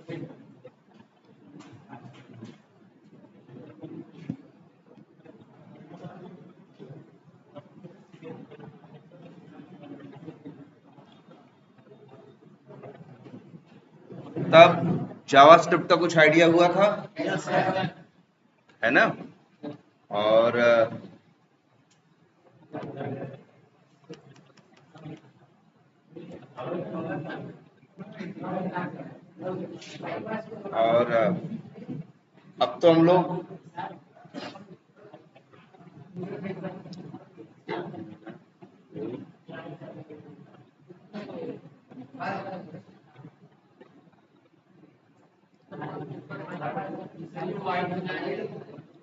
तब जावास्क्रिप्ट का कुछ आइडिया हुआ था, है ना। और अब तो हम लोग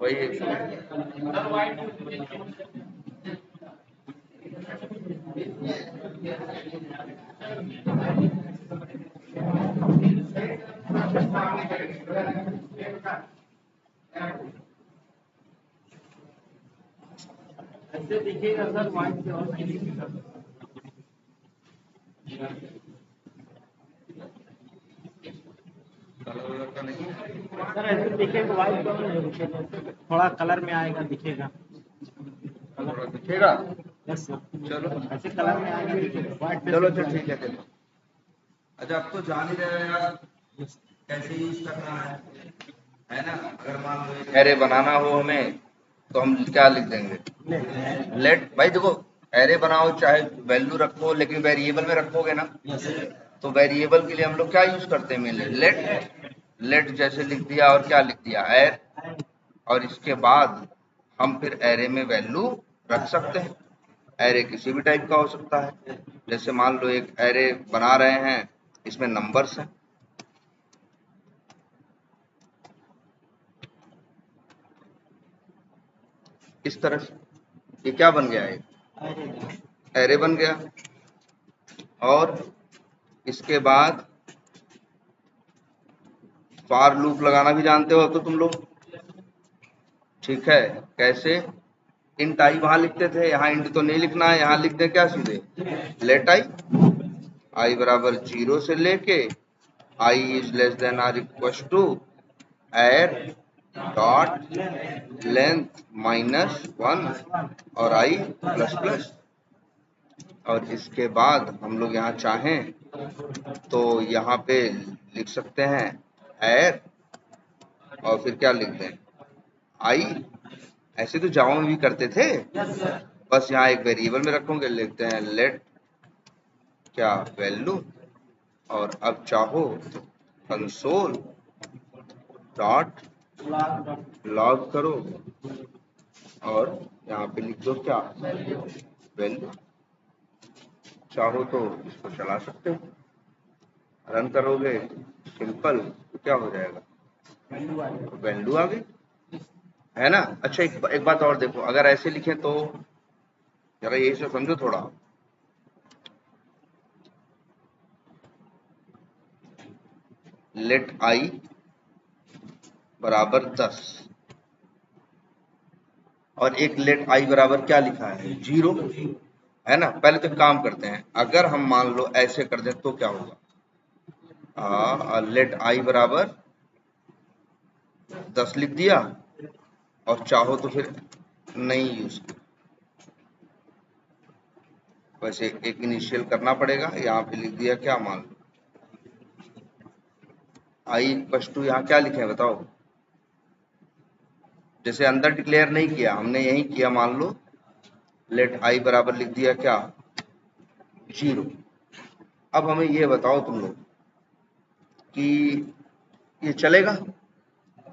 वही ऐसे दिखेगा सर, व्हाइट से और नहीं दिखेगा सर। ऐसे दिखेगा व्हाइट से और नहीं दिखेगा, थोड़ा कलर में आएगा, दिखेगा दिखेगा। यस सर, चलो ऐसे कलर में आएगा, दिखेगा व्हाइट पे। चलो अच्छा ठीक है चलो। अच्छा अब तो जान ही रहे हो यार कैसे यूज करना है ना। अगर मान लो एक एरे बनाना हो हमें तो हम क्या लिख देंगे, लेट। भाई देखो एरे बनाओ चाहे वैल्यू रखो, लेकिन वेरिएबल में रखोगे ना, तो वेरिएबल के लिए हम लोग क्या यूज करते हैं मेनली, लेट। लेट जैसे लिख दिया और क्या लिख दिया, एर। और इसके बाद हम फिर एरे में वैल्यू रख सकते हैं। एरे किसी भी टाइप का हो सकता है, जैसे मान लो एक एरे बना रहे हैं, इसमें नंबर्स हैं, इस तरह से ये क्या बन गया है, एरे बन गया। और इसके बाद फॉर लूप लगाना भी जानते हो तो तुम लोग, ठीक है। कैसे, इंट आई वहां लिखते थे, यहाँ इंट तो नहीं लिखना है, यहाँ लिख दे क्या सीधे, लेट आई बराबर 0 से लेके i is less than or equal to arr dot length -1 और आई प्लस प्लस। और इसके बाद हम लोग यहाँ चाहें तो यहाँ पे लिख सकते हैं एर और फिर क्या लिख दें, आई। ऐसे तो जावा में भी करते थे, बस यहाँ एक वेरिएबल में रखोगे, लिखते हैं लेट क्या वैल्यू। और अब चाहो तो कंसोल डॉट लॉग करो और यहाँ पे लिख दो क्या, वैल्यू। चाहो तो इसको चला सकते हो, रन करोगे सिंपल तो क्या हो जाएगा, वैल्यू आ गई, है ना। अच्छा एक बात और देखो, अगर ऐसे लिखें तो जरा यही से समझो थोड़ा, लेट आई बराबर 10 और एक लेट आई बराबर क्या लिखा है, 0, है ना। पहले तो काम करते हैं, अगर हम मान लो ऐसे कर दें तो क्या होगा, लेट आई बराबर 10 लिख दिया और चाहो तो फिर नहीं यूज किया, वैसे एक इनिशियल करना पड़ेगा, यहाँ पे लिख दिया क्या, मान लो आई इक्वल टू, यहाँ क्या लिखे हैं बताओ, जैसे अंदर डिक्लेयर नहीं किया हमने, यही किया, मान लो लेट आई बराबर लिख दिया क्या, 0। अब हमें ये बताओ तुम लोग कि ये चलेगा,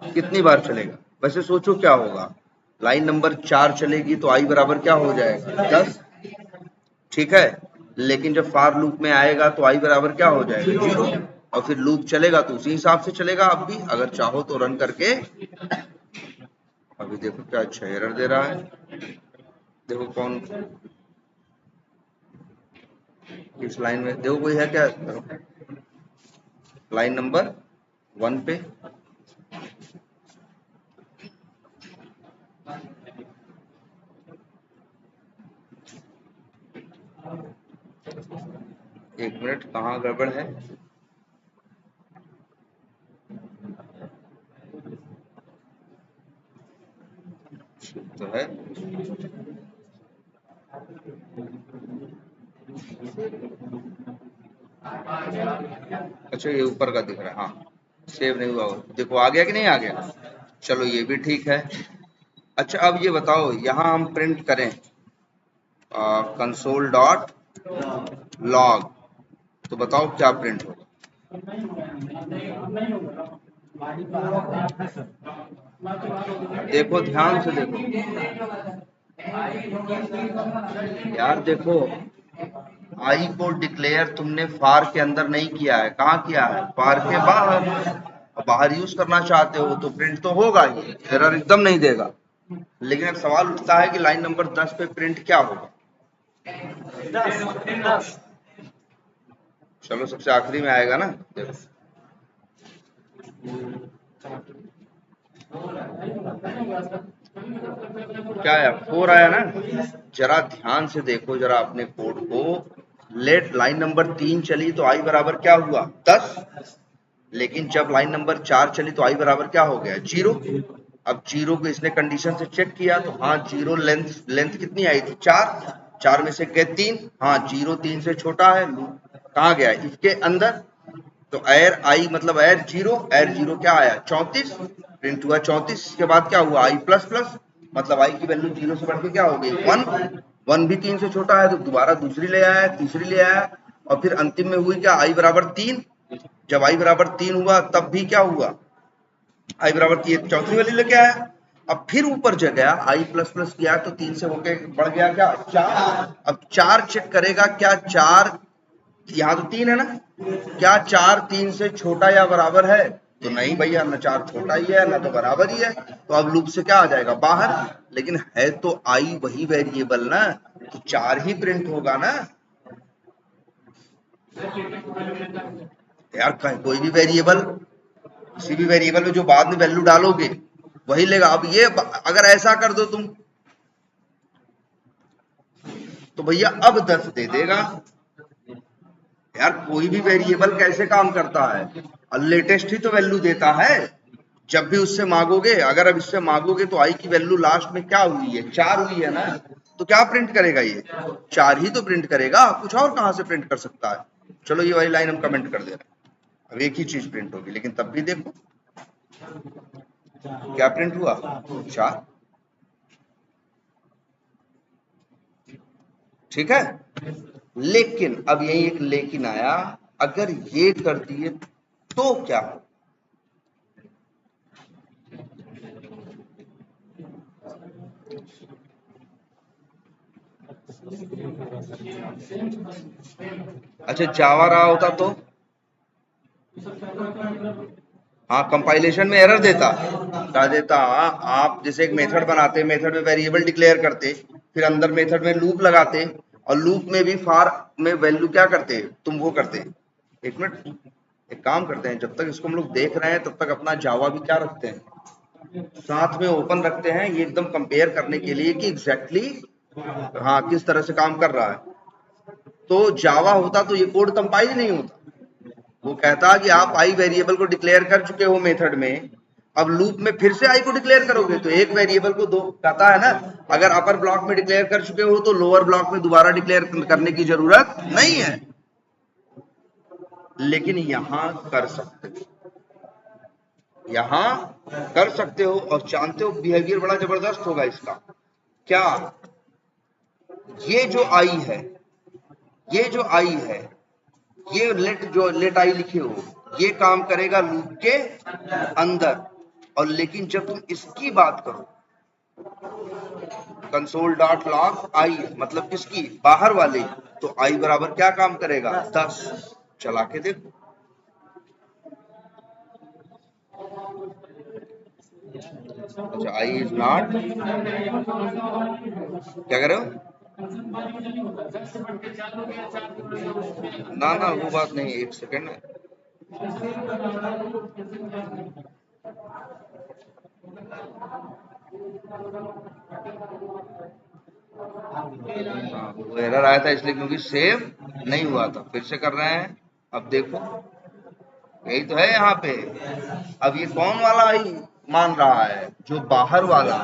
कितनी बार चलेगा। वैसे सोचो क्या होगा, लाइन नंबर 4 चलेगी तो आई बराबर क्या हो जाएगा, 10, ठीक है। लेकिन जब फॉर लूप में आएगा तो आई बराबर क्या हो जाएगा, 0। और फिर लूप चलेगा तो उसी हिसाब से चलेगा। अब भी अगर चाहो तो रन करके, अभी देखो क्या अच्छा एरर दे रहा है, देखो कौन इस लाइन में, देखो कोई है क्या, लाइन नंबर 1 पे, एक मिनट कहाँ गड़बड़ है, तो है अच्छा, ये ऊपर का दिख रहा है, हाँ सेव नहीं हुआ, देखो आ गया कि नहीं आ गया। चलो ये भी ठीक है। अच्छा अब ये बताओ, यहाँ हम प्रिंट करें कंसोल डॉट लॉग, तो बताओ क्या प्रिंट होगा। देखो ध्यान से देखो यार, देखो आई को डिक्लेयर तुमने फार के अंदर नहीं किया है, कहाँ किया है, फार के बाहर। बाहर यूज करना चाहते हो तो प्रिंट तो होगा ही, एरर एकदम नहीं देगा। लेकिन अब सवाल उठता है कि लाइन नंबर 10 पे प्रिंट क्या होगा। चलो सबसे आखिरी में आएगा ना, देखो क्या आया, 4 आया ना। जरा ध्यान से देखो जरा अपने कोड को, लेट लाइन नंबर 3 चली तो आई बराबर क्या हुआ 10, लेकिन जब लाइन नंबर 4 चली तो आई बराबर क्या हो गया 0। अब 0 को इसने कंडीशन से चेक किया तो हाँ 0 लेंथ कितनी आई थी 4 में से गए 3, हाँ 0 3 से छोटा है, कहाँ गया इसके अंदर, तो एर आई मतलब एर 0 क्या आया 34, प्रिंट हुआ 34। इसके बाद क्या हुआ आई प्लस प्लस, मतलब आई की वैल्यू 0 से बढ़ के क्या हो गई 1 भी 3 से छोटा है तो दोबारा दूसरी ले आया, तीसरी ले आया, और फिर अंतिम में हुई क्या आई बराबर 3। जब आई बराबर 3 हुआ तब भी क्या हुआ, आई बराबर 3 चौथी वाली लेके आया। अब फिर ऊपर जग गया आई प्लस प्लस किया तो 3 से होके बढ़ गया क्या 4। अब 4 चेक करेगा, क्या 4 यहाँ तो 3 है ना, क्या 4 3 से छोटा या बराबर है, तो नहीं भैया, ना 4 छोटा ही है ना तो बराबर ही है, तो अब लूप से क्या आ जाएगा बाहर। लेकिन है तो आई वही वेरिएबल ना, तो 4 ही प्रिंट होगा ना यार, कोई भी वेरिएबल, किसी भी वेरिएबल में जो बाद में वैल्यू डालोगे वही लेगा। अब ये अगर ऐसा कर दो तुम तो भैया अब 10 दे देगा यार। कोई भी वेरिएबल कैसे काम करता है, और लेटेस्ट ही तो वैल्यू देता है। जब भी उससे मांगोगे, अगर अब इससे मांगोगे तो आई की वैल्यू लास्ट में क्या हुई है 4 हुई है ना, तो क्या प्रिंट करेगा ये 4 ही तो प्रिंट करेगा, कुछ और कहां से प्रिंट कर सकता है। चलो ये वाली लाइन हम कमेंट कर दे रहे हैं, अब एक ही चीज प्रिंट होगी, लेकिन तब भी देखो क्या प्रिंट हुआ 4, ठीक है। लेकिन अब यही एक लेकिन आया, अगर ये कर दिए तो क्या हो, अच्छा जावा रहा होता तो हाँ कंपाइलेशन में एरर देता, क्या देता, आप जैसे एक मेथड बनाते, मेथड में वेरिएबल डिक्लेयर करते, फिर अंदर मेथड में लूप लगाते, और लूप में भी फार में वैल्यू क्या करते तुम वो करते। एक मिनट, एक काम करते हैं, जब तक इसको हम लोग देख रहे हैं तब तक अपना जावा भी क्या रखते हैं साथ में ओपन रखते हैं, ये एकदम कंपेयर करने के लिए कि एग्जैक्टली हाँ किस तरह से काम कर रहा है। तो जावा होता तो ये कोड कंपाइल ही नहीं होता, वो कहता कि आप आई वेरिएबल को डिक्लेयर कर चुके हो मेथड में, अब लूप में फिर से आई को डिक्लेयर करोगे तो एक वेरिएबल को दो, कहता है ना अगर अपर ब्लॉक में डिक्लेयर कर चुके हो तो लोअर ब्लॉक में दोबारा डिक्लेयर करने की जरूरत नहीं है। लेकिन यहां कर सकते हो, यहां कर सकते हो, और जानते हो बिहेवियर बड़ा जबरदस्त होगा इसका। क्या, ये जो आई है, ये जो आई है, ये लेट आई लिखे हो, ये काम करेगा लूप के अंदर, और लेकिन जब तुम इसकी बात करो कंसोल डॉट लॉग आई मतलब किसकी बाहर वाले, तो आई बराबर क्या काम करेगा 10। चला के देखो, अच्छा आई इज नॉट, क्या कर रहे हो, ना ना वो बात नहीं, एक सेकेंड है, हाँ वो एरर आया था इसलिए क्योंकि सेव नहीं हुआ था, फिर से कर रहे हैं। अब देखो यही तो है यहाँ पे, अब ये कौन वाला आई मान रहा है, जो बाहर वाला,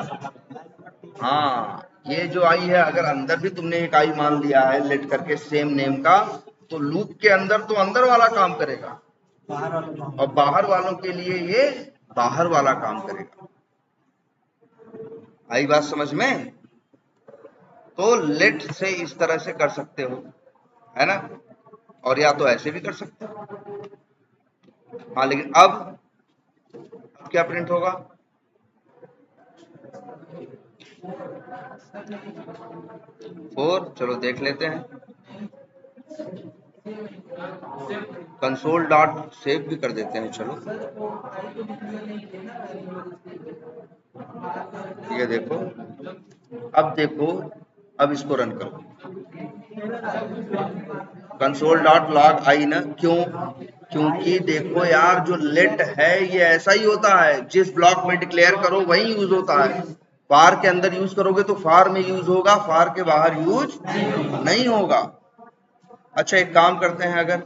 हाँ, ये जो आई है, अगर अंदर भी तुमने एक आई मान लिया है लेट करके सेम नेम का, तो लूप के अंदर तो अंदर वाला काम करेगा बाहर वाला और बाहर वालों के लिए ये बाहर वाला काम करेगा। आई बात समझ में? तो लेट से इस तरह से कर सकते हो, है ना, और या तो ऐसे भी कर सकते हो। हाँ, लेकिन अब क्या प्रिंट होगा? 4। चलो देख लेते हैं। कंसोल डॉट सेव भी कर देते हैं। चलो ये देखो, अब देखो, अब इसको रन करो। कंसोल डॉट लॉग आई ना, क्यों? क्योंकि देखो यार, जो लेट है ये ऐसा ही होता है, जिस ब्लॉक में डिक्लेयर करो वही यूज होता है। फार के अंदर यूज करोगे तो फार में यूज होगा, फार के बाहर यूज नहीं होगा। अच्छा, एक काम करते हैं, अगर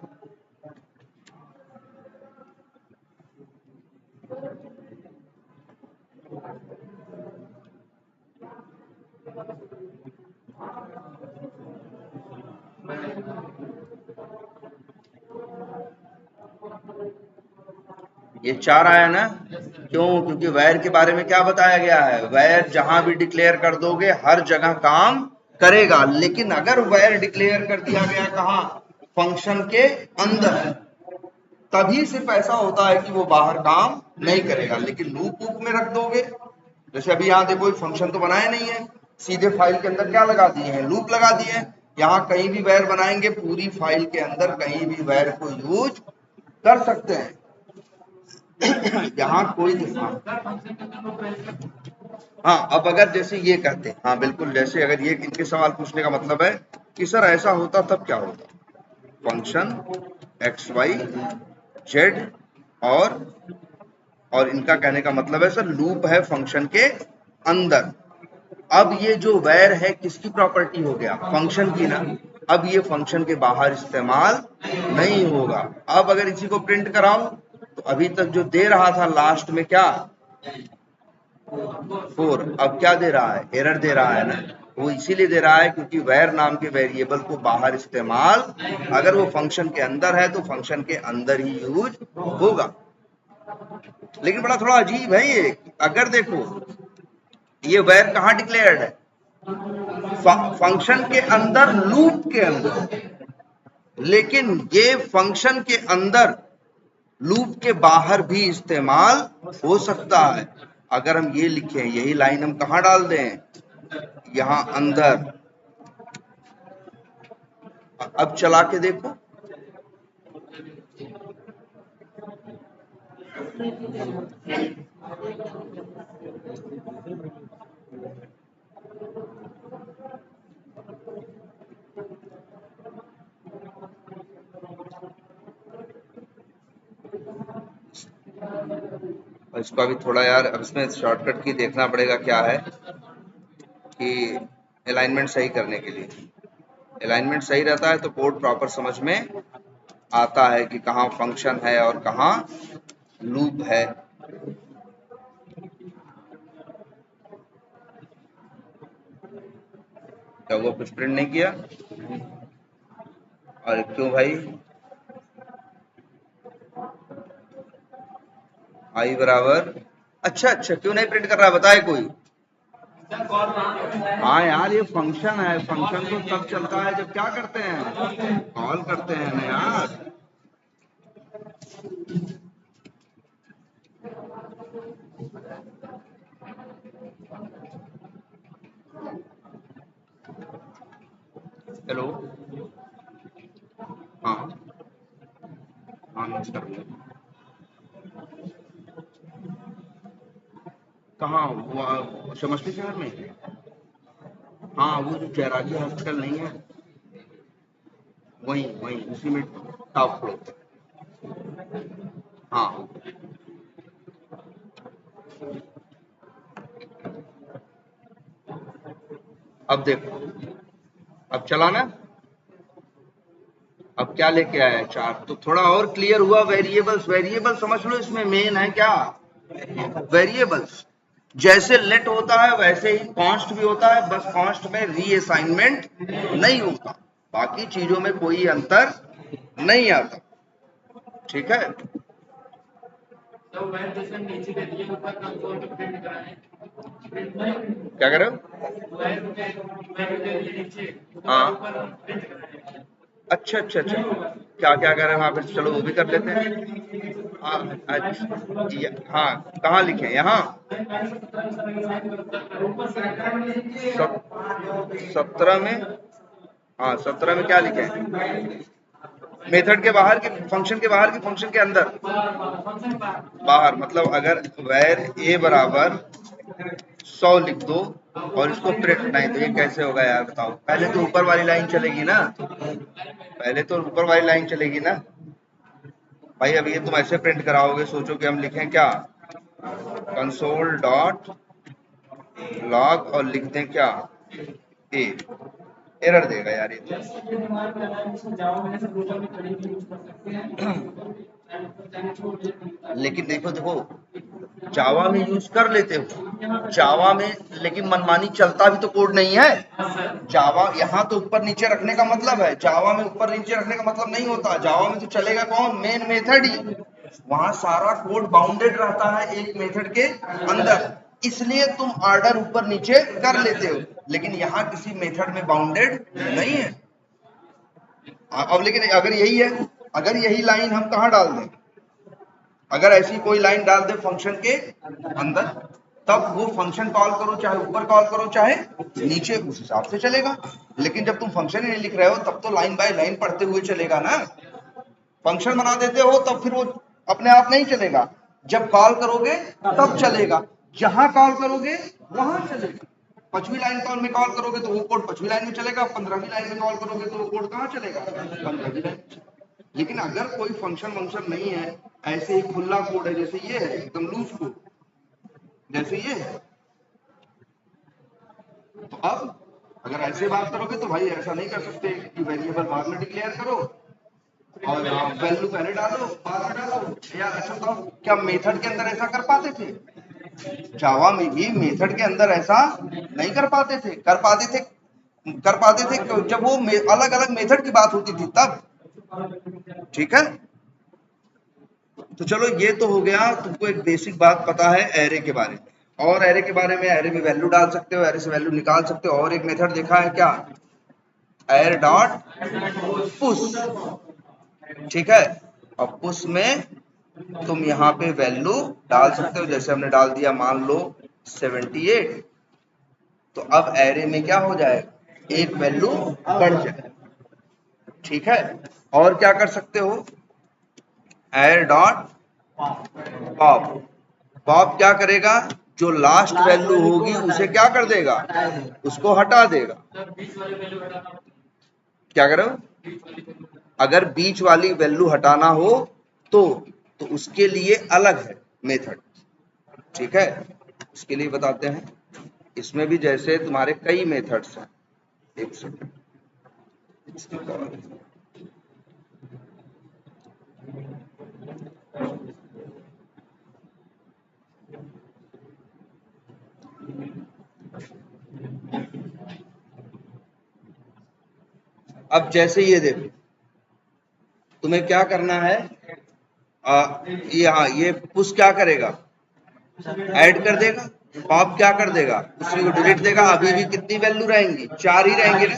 ये 4 आया ना, क्यों? क्योंकि वैर के बारे में क्या बताया गया है? वैर जहां भी डिक्लेयर कर दोगे हर जगह काम करेगा, लेकिन अगर वैर डिक्लेयर कर दिया गया कहां? फंक्शन के अंदर, तभी सिर्फ ऐसा होता है कि वो बाहर काम नहीं करेगा। लेकिन लूप वूप में रख दोगे, जैसे अभी यहाँ देखो, फंक्शन तो बनाया नहीं है, सीधे फाइल के अंदर क्या लगा दिए हैं? लूप लगा दिए हैं। यहाँ कहीं भी वैर बनाएंगे, पूरी फाइल के अंदर कहीं भी वैर को यूज कर सकते हैं। यहाँ कोई हाँ, अब अगर जैसे ये कहते हैं, हाँ बिल्कुल, जैसे अगर ये इनके सवाल पूछने का मतलब है कि सर ऐसा होता तब क्या होता? फंक्शन एक्स वाई जेड और इनका कहने का मतलब है सर लूप है फंक्शन के अंदर। अब ये जो वैर है किसकी प्रॉपर्टी हो गया? फंक्शन की ना। अब ये फंक्शन के बाहर इस्तेमाल नहीं होगा। अब अगर इसी को प्रिंट कराओ तो अभी तक जो दे रहा था लास्ट में क्या? 4। अब क्या दे रहा है? एरर दे रहा है ना। वो इसीलिए दे रहा है क्योंकि वैर नाम के वेरिएबल को बाहर इस्तेमाल, अगर वो फंक्शन के अंदर है तो फंक्शन के अंदर ही यूज होगा। लेकिन बड़ा थोड़ा अजीब है ये, अगर देखो ये वैर कहां डिक्लेयर्ड है? फंक्शन के अंदर, लूप के अंदर। लेकिन ये फंक्शन के अंदर लूप के बाहर भी इस्तेमाल हो सकता है। अगर हम ये लिखें, यही लाइन हम कहां डाल दें? यहां अंदर। अब चला के देखो, इसको अभी थोड़ा यार, अब इसमें शॉर्टकट की देखना पड़ेगा क्या है कि अलाइनमेंट सही करने के लिए, अलाइनमेंट सही रहता है तो कोड प्रॉपर समझ में आता है कि कहाँ फंक्शन है और कहाँ लूप है। क्या वो कुछ प्रिंट नहीं किया? और क्यों भाई? आई बराबर, अच्छा क्यों नहीं प्रिंट कर रहा है? बताए कोई? हाँ यार, ये फंक्शन है, फंक्शन तो तब चलता है जब क्या करते हैं? कॉल करते हैं ना यार। हेलो, हाँ हाँ, नमस्कार। कहाँ? वो समष्टि शहर में? हाँ, वो जो जयराजी हॉस्पिटल नहीं है, वहीं वहीं उसी में, टॉप फ्लोर पे। हाँ, अब देखो, अब चला ना। अब क्या लेके आया है? 4। तो थोड़ा और क्लियर हुआ। वेरिएबल्स, वेरिएबल समझ लो, इसमें मेन है क्या? वेरिएबल्स। जैसे लेट होता है वैसे ही कॉन्स्ट भी होता है, बस कॉन्स्ट में रीअसाइनमेंट नहीं होता, बाकी चीजों में कोई अंतर नहीं आता। ठीक है, क्या कह रहे हो? हाँ, अच्छा अच्छा अच्छा, क्या क्या कर रहे हैं वहां पे, चलो वो भी कर लेते हैं। हाँ अच्छा, हाँ कहाँ लिखे, यहाँ 17 में, हाँ 17 में क्या लिखे हैं? मेथड के बाहर की फंक्शन के बाहर की फंक्शन के अंदर, बाहर मतलब अगर वैर ए बराबर 100 लिख दो और इसको प्रिंट, नहीं तो ये कैसे होगा यार बताओ, पहले तो ऊपर वाली लाइन चलेगी ना, पहले तो ऊपर वाली लाइन चलेगी ना भाई। अब ये तुम ऐसे प्रिंट कराओगे, सोचो कि हम लिखें क्या, कंसोल डॉट लॉग और लिख दें क्या, ए, एरर देगा यार ये तो। लेकिन देखो देखो, जावा में यूज कर लेते हो जावा में, लेकिन मनमानी चलता भी तो कोड नहीं है जावा। यहाँ तो ऊपर नीचे रखने का मतलब है, जावा में ऊपर नीचे रखने का मतलब नहीं होता। जावा में तो चलेगा कौन, मेन मेथड ही, वहां सारा कोड बाउंडेड रहता है एक मेथड के अंदर, इसलिए तुम ऑर्डर ऊपर नीचे कर लेते हो, लेकिन यहाँ किसी मेथड में बाउंडेड नहीं है। अब लेकिन अगर यही है, अगर यही लाइन हम कहाँ डाल दें, अगर ऐसी कोई लाइन डाल दे फंक्शन के अंदर, तब वो फंक्शन कॉल करो चाहे ऊपर कॉल करो चाहे नीचे, उस हिसाब से चलेगा। लेकिन जब तुम फंक्शन ही नहीं लिख रहे हो तब तो लाइन बाय लाइन पढ़ते हुए चलेगा ना। फंक्शन बना देते हो तब फिर वो अपने आप नहीं चलेगा, जब कॉल करोगे तब चलेगा, जहां कॉल करोगे वहां चलेगा। 5वीं लाइन कॉल में कॉल करोगे तो वो कोड 5वीं लाइन में चलेगा, 15वीं लाइन में कॉल करोगे तो वो कोड कहाँ चलेगा, 15वीं लाइन। लेकिन अगर कोई फंक्शन वंक्शन नहीं है, ऐसे ही खुला कोड है, जैसे ये है एकदम लूज कोड, जैसे ये है, तो अब अगर ऐसे बात करोगे तो भाई ऐसा नहीं कर सकते कि वेरिएबल बाद में डिक्लेयर करो और वैल्यू पहले डालो बाद में डालो यार। अच्छा तो क्या मेथड के अंदर ऐसा कर पाते थे, जावा में भी मेथड के अंदर ऐसा नहीं कर पाते थे, कर पाते थे जब वो अलग अलग मेथड की बात होती थी तब। ठीक है, तो चलो ये तो हो गया, तुमको एक बेसिक बात पता है एरे के बारे में। और एरे के बारे में, एरे में वैल्यू डाल सकते हो, एरे से वैल्यू निकाल सकते हो, और एक मेथड देखा है क्या, एर डॉट पुश। ठीक है, और पुश में तुम यहाँ पे वैल्यू डाल सकते हो, जैसे हमने डाल दिया मान लो 78, तो अब एरे में क्या हो जाएगा, एक वैल्यू बढ़ जाए। ठीक है, और क्या कर सकते हो, एर डॉट पॉप। पॉप क्या करेगा, जो लास्ट वैल्यू होगी उसे क्या कर देगा, उसको हटा देगा। क्या करो, अगर बीच वाली वैल्यू हटाना हो तो उसके लिए अलग है मेथड। ठीक है, इसके लिए बताते हैं, इसमें भी जैसे तुम्हारे कई मेथड्स हैं, एक सेकंड, अब जैसे ये देखो, तुम्हें क्या करना है, ये पुश क्या करेगा, ऐड कर देगा, पॉप क्या कर देगा, उसी को डिलीट देगा। अभी भी कितनी वैल्यू रहेंगी, 4 ही रहेंगे ना।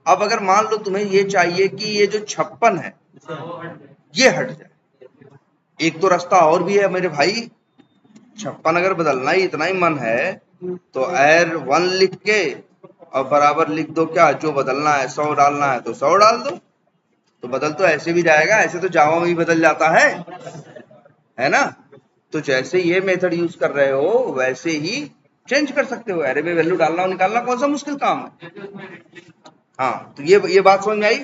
अब अगर मान लो तुम्हें ये चाहिए कि ये जो 56 है ये हट जाए, एक तो रास्ता और भी है मेरे भाई, 56 अगर बदलना ही इतना ही मन है तो एर 1 लिख के और बराबर लिख दो क्या, जो बदलना है 100 डालना है तो 100 डाल दो, तो बदल तो ऐसे भी जाएगा, ऐसे तो जावा में भी बदल जाता है ना। तो जैसे ये मेथड यूज कर रहे हो वैसे ही चेंज कर सकते हो, एरे में वैल्यू डालना और निकालना कौन सा मुश्किल काम है। हाँ, तो ये बात समझ में आई,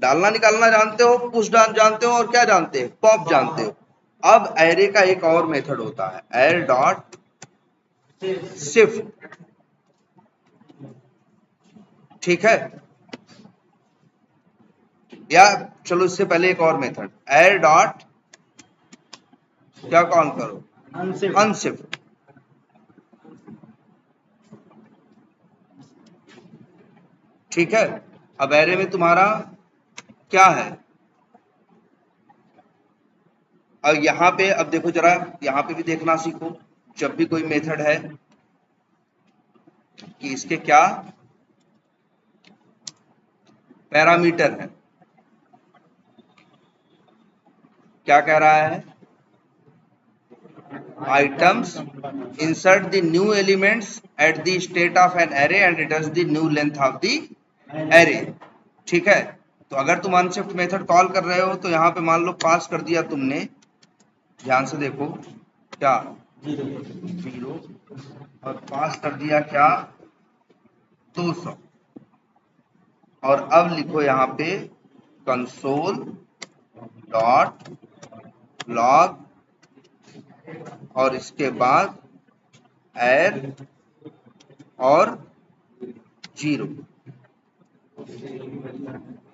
डालना निकालना जानते हो, पुश डाल जानते हो, और क्या जानते हो, पॉप जानते हो। अब एरे का एक और मेथड होता है, एर डॉट शिफ्ट। ठीक है, या चलो इससे पहले एक और मेथड, एर डॉट क्या कॉल करो, अनशिफ्ट। ठीक है। अब एरे में तुम्हारा क्या है, और यहाँ पे अब देखो जरा, यहाँ पे भी देखना सीखो। जब भी कोई मेथड है कि इसके क्या पैरामीटर है, क्या कह रहा है, items insert the new elements at the state of an array and returns the new length of the array। ठीक है। तो अगर तुम अनशिफ्ट मेथड कॉल कर रहे हो तो यहाँ पे मान लो पास कर दिया तुमने, ध्यान से देखो, क्या 0 और पास कर दिया क्या 200, और अब लिखो यहाँ पे कंसोल डॉट लॉग और इसके बाद एड और 0,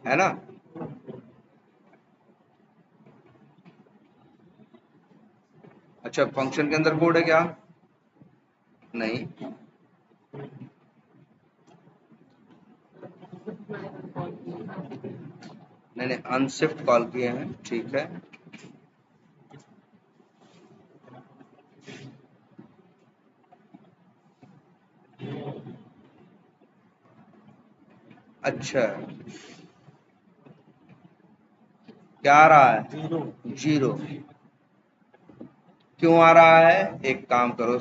है ना। अच्छा, फंक्शन के अंदर कोड है क्या, नहीं, नहीं अनशिफ्ट कॉल किए हैं, ठीक है। अच्छा, क्या आ रहा है, 0। क्यों आ रहा है, एक काम करो,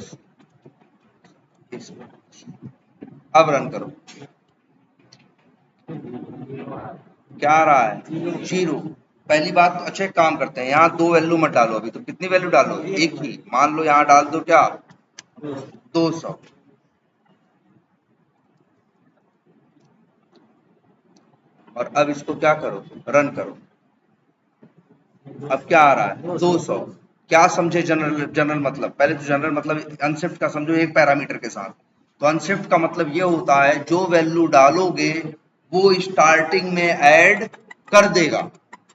अब रन करो, क्या आ रहा है 0। पहली बात तो अच्छा एक काम करते हैं, यहाँ 2 वैल्यू मत डालो अभी, तो कितनी वैल्यू डालो, एक ही, मान लो यहाँ डाल दो क्या 200। और अब इसको क्या करो, रन करो। अब क्या आ रहा है 200। क्या समझे जनरल मतलब, पहले तो जनरल मतलब अनशिफ्ट का समझो एक पैरामीटर के साथ। तो अनशिफ्ट का मतलब ये होता है जो वैल्यू डालोगे वो स्टार्टिंग में ऐड कर देगा।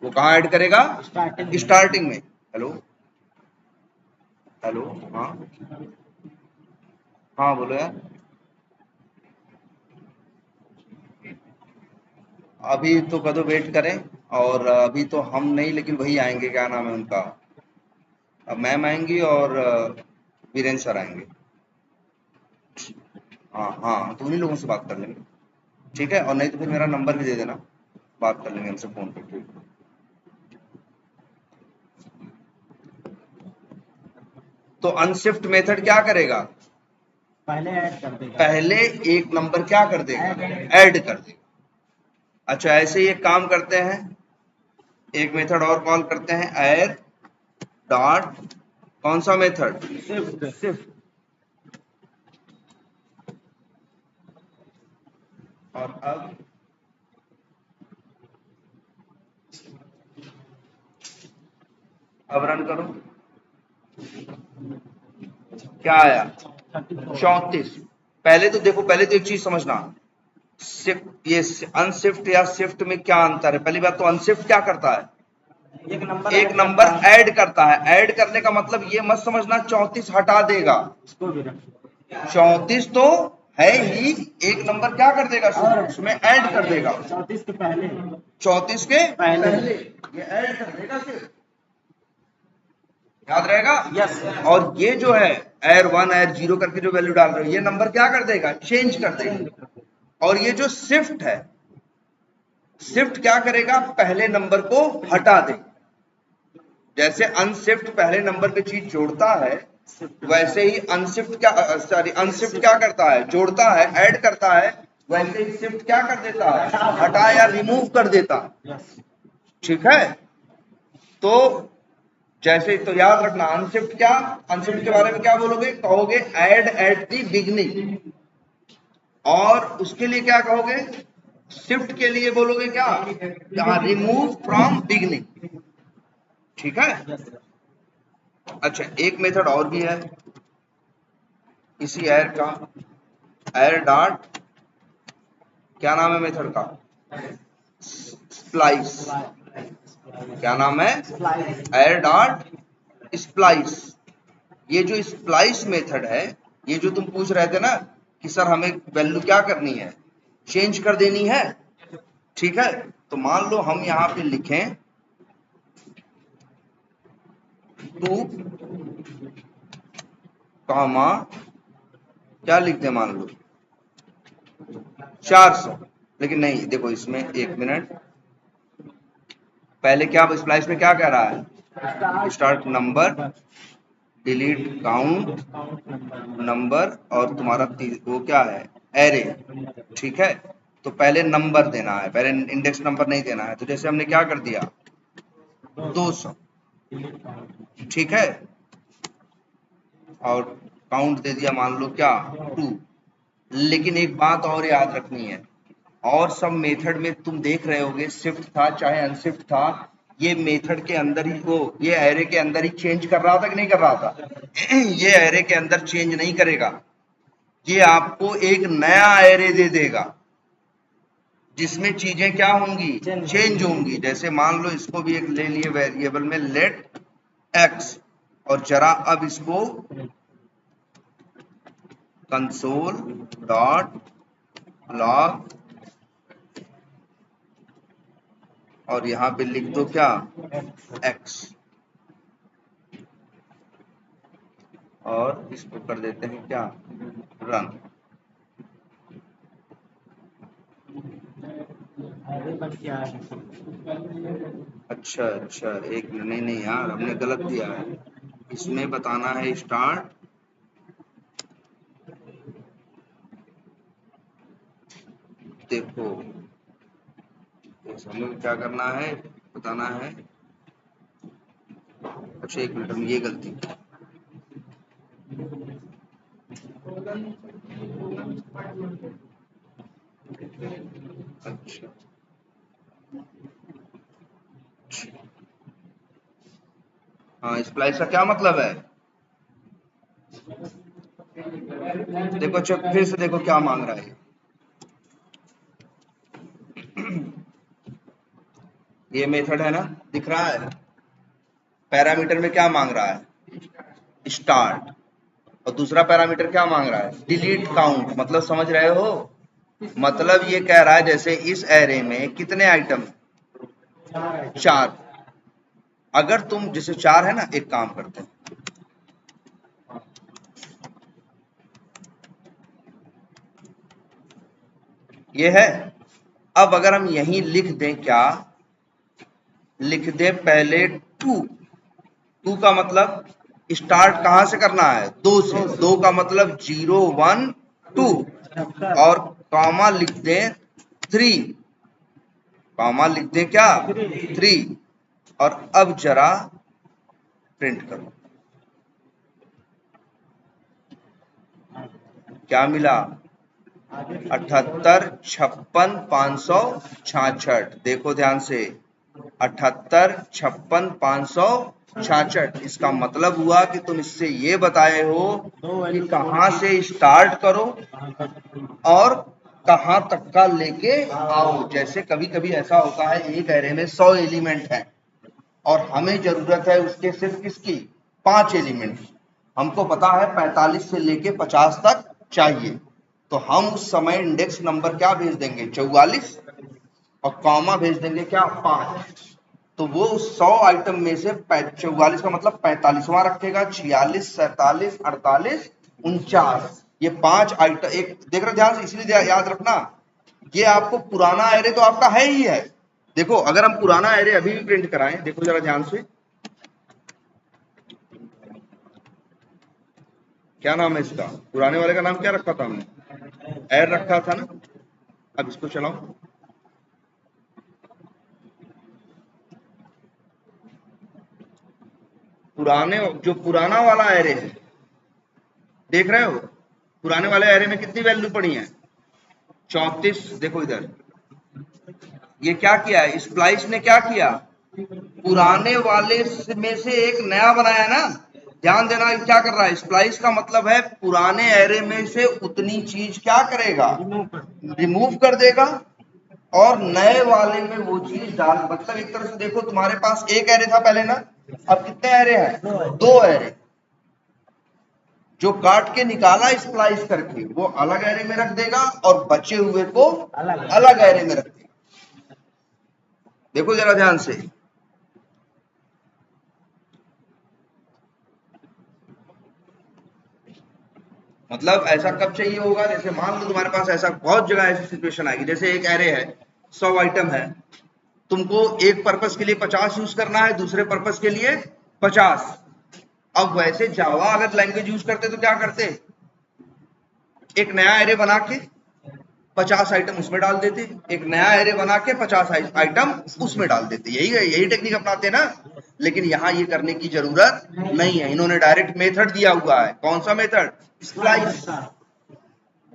वो कहाँ ऐड करेगा, स्टार्टिंग में। हेलो हेलो, हाँ हाँ बोलो यार। अभी तो कदो वेट करें, और अभी तो हम नहीं, लेकिन वही आएंगे, क्या नाम है उनका, अब मैम आएंगी और वीरेंद्र सर आएंगे। हाँ हाँ, तो उन्हीं लोगों से बात कर लेंगे, ठीक है। और नहीं तो फिर मेरा नंबर भी दे देना, बात कर लेंगे हमसे फोन पे। तो अनशिफ्ट मेथड क्या करेगा, पहले ऐड कर देगा, पहले एक नंबर क्या कर देगा, ऐड कर देगा। अच्छा, ऐसे ही एक काम करते हैं, एक मेथड और कॉल करते हैं, ऐड डॉट, कौन सा मेथड, शिफ्ट। और अब रन करो, क्या आया 34। पहले तो देखो, पहले तो एक चीज समझना, शिफ्ट, ये अनशिफ्ट या शिफ्ट में क्या अंतर है। पहली बात तो अनशिफ्ट क्या करता है, एक नंबर ऐड करता है। ऐड करने का मतलब ये मत समझना 34 हटा देगा, 34 तो है ही, एक नंबर क्या कर देगा उसमें ऐड कर देगा, 34 के पहले, 34 के पहले ये ऐड कर देगा, सिर्फ याद रहेगा। यस। और ये जो है एर 1 एर 0 करके जो वैल्यू डाल रहे हो, ये नंबर क्या कर देगा, चेंज कर देगा। और ये जो शिफ्ट है, शिफ्ट क्या करेगा, पहले नंबर को हटा देगा। जैसे अनशिफ्ट पहले नंबर पे चीज जोड़ता है, वैसे ही अनशिफ्ट क्या, सॉरी अनशिफ्ट क्या करता है, जोड़ता है, ऐड करता है। वैसे ही शिफ्ट क्या कर देता है, हटा या रिमूव कर देता है, ठीक है। तो जैसे, तो याद रखना अनशिफ्ट क्या, अनशिफ्ट के बारे में क्या बोलोगे, कहोगे ऐड एट द बिगनिंग। और उसके लिए क्या कहोगे, शिफ्ट के लिए बोलोगे क्या, रिमूव फ्रॉम बिगनिंग, ठीक है। अच्छा, एक मेथड और भी है इसी एर का, एर डॉट, क्या नाम है मेथड का, स्प्लाइस। क्या नाम है, एर डॉट स्प्लाइस। ये जो स्प्लाइस मेथड है, ये जो तुम पूछ रहे थे ना कि सर हमें वैल्यू क्या करनी है, चेंज कर देनी है, ठीक है। तो मान लो हम यहाँ पे लिखें 2 कॉमा क्या लिखते हैं, मान लो 400, लेकिन नहीं, देखो इसमें 1 मिनट पहले क्या स्प्लाइस में क्या कह रहा है, start number, delete count number, और तुम्हारा वो क्या है, एरे, ठीक है। तो पहले नंबर देना है, पहले इंडेक्स नंबर नहीं देना है। तो जैसे हमने क्या कर दिया 200, ठीक है, और काउंट दे दिया मान लो क्या 2। लेकिन एक बात और याद रखनी है, और सब मेथड में तुम देख रहे होगे शिफ्ट था चाहे अनशिफ्ट था, ये मेथड के अंदर ही वो ये एरे के अंदर ही चेंज कर रहा था कि नहीं कर रहा था। ये एरे के अंदर चेंज नहीं करेगा, ये आपको एक नया एरे दे देगा जिसमें चीजें क्या होंगी, चेंज होंगी। जैसे मान लो इसको भी एक ले लिए वेरिएबल में लेट एक्स, और जरा अब इसको कंसोल डॉट लॉग, और यहां पे लिख दो क्या x, और इसको कर देते हैं क्या रन। अच्छा अच्छा, एक मिनट, नहीं यार, हमने गलत दिया है, इसमें बताना है स्टार्ट, देखो हमें क्या करना है बताना है। अच्छा एक मिनट, हम ये गलती, अच्छा हाँ, स्प्लाइस का क्या मतलब है, देखो चेक फिर से, देखो क्या मांग रहा है। ये मेथड है ना, दिख रहा है, पैरामीटर में क्या मांग रहा है स्टार्ट, और दूसरा पैरामीटर क्या मांग रहा है डिलीट काउंट। मतलब समझ रहे हो, मतलब ये कह रहा है जैसे इस एरे में कितने आइटम, 4, अगर तुम जैसे 4 है ना, एक काम करते हैं, ये है। अब अगर हम यहीं लिख दें, क्या लिख दे पहले 2 का मतलब स्टार्ट कहां से करना है, 2 से, 2 का मतलब 0 1 2, और कॉमा लिख दें 3, कॉमा लिख दें क्या 3, और अब जरा प्रिंट करो, क्या मिला 78 56 566। देखो ध्यान से, 78 56 566। इसका मतलब हुआ कि तुम इससे ये बताए हो कि कहां से स्टार्ट करो और कहां तक का लेके आओ। जैसे कभी कभी ऐसा होता है एक एरे में 100 एलिमेंट है और हमें जरूरत है उसके सिर्फ किसकी 5 एलिमेंट, हमको पता है 45 से लेके 50 तक चाहिए, तो हम उस समय इंडेक्स नंबर क्या भेज देंगे 44, और कॉमा भेज देंगे क्या 5। तो वो उस 100 आइटम में से 44 का मतलब 45वां रखेगा, 46 47 48 49, ये 5 आइटम एक देख रहे ध्यान से, इसलिए याद रखना ये आपको पुराना एरे तो आपका है ही है। देखो अगर हम पुराना एरे अभी भी प्रिंट कराएं, देखो जरा ध्यान से, क्या नाम है इसका, पुराने वाले का नाम क्या रखा था हमने, एर रखा था ना। अब इसको चलाओ, पुराने जो पुराना वाला एरे है, देख रहे हो पुराने वाले एरे में कितनी वैल्यू पड़ी है 34। देखो इधर ये क्या किया है स्प्लाइस ने, क्या किया पुराने वाले में से एक नया बनाया ना। ध्यान देना क्या कर रहा है स्प्लाइस का मतलब है पुराने एरे में से उतनी चीज क्या करेगा रिमूव कर देगा और नए वाले में वो चीज डाल, मतलब एक तरह से देखो तुम्हारे पास एक एरे था पहले ना, अब कितने एरे हैं 2 एरे। जो काट के निकाला स्प्लाइस करके वो अलग एरे में रख देगा और बचे हुए को अलग एरे में रख देगा। देखो जरा ध्यान से, मतलब ऐसा कब चाहिए होगा, जैसे मान लो तुम्हारे पास ऐसा बहुत जगह ऐसी सिचुएशन आएगी, जैसे एक एरे है 100 आइटम है, तुमको एक पर्पस के लिए 50 यूज करना है, दूसरे पर्पस के लिए 50। अब वैसे जावा अगर लैंग्वेज यूज करते तो क्या करते, एक नया एरे बना के 50 आइटम उसमें डाल देते, एक नया एरे बना के 50 आइटम उसमें डाल देते, यही टेक्निक अपनाते ना। लेकिन यहाँ ये करने की जरूरत नहीं है, इन्होंने डायरेक्ट मेथड दिया हुआ है। कौन सा मेथड, स्प्लाइस।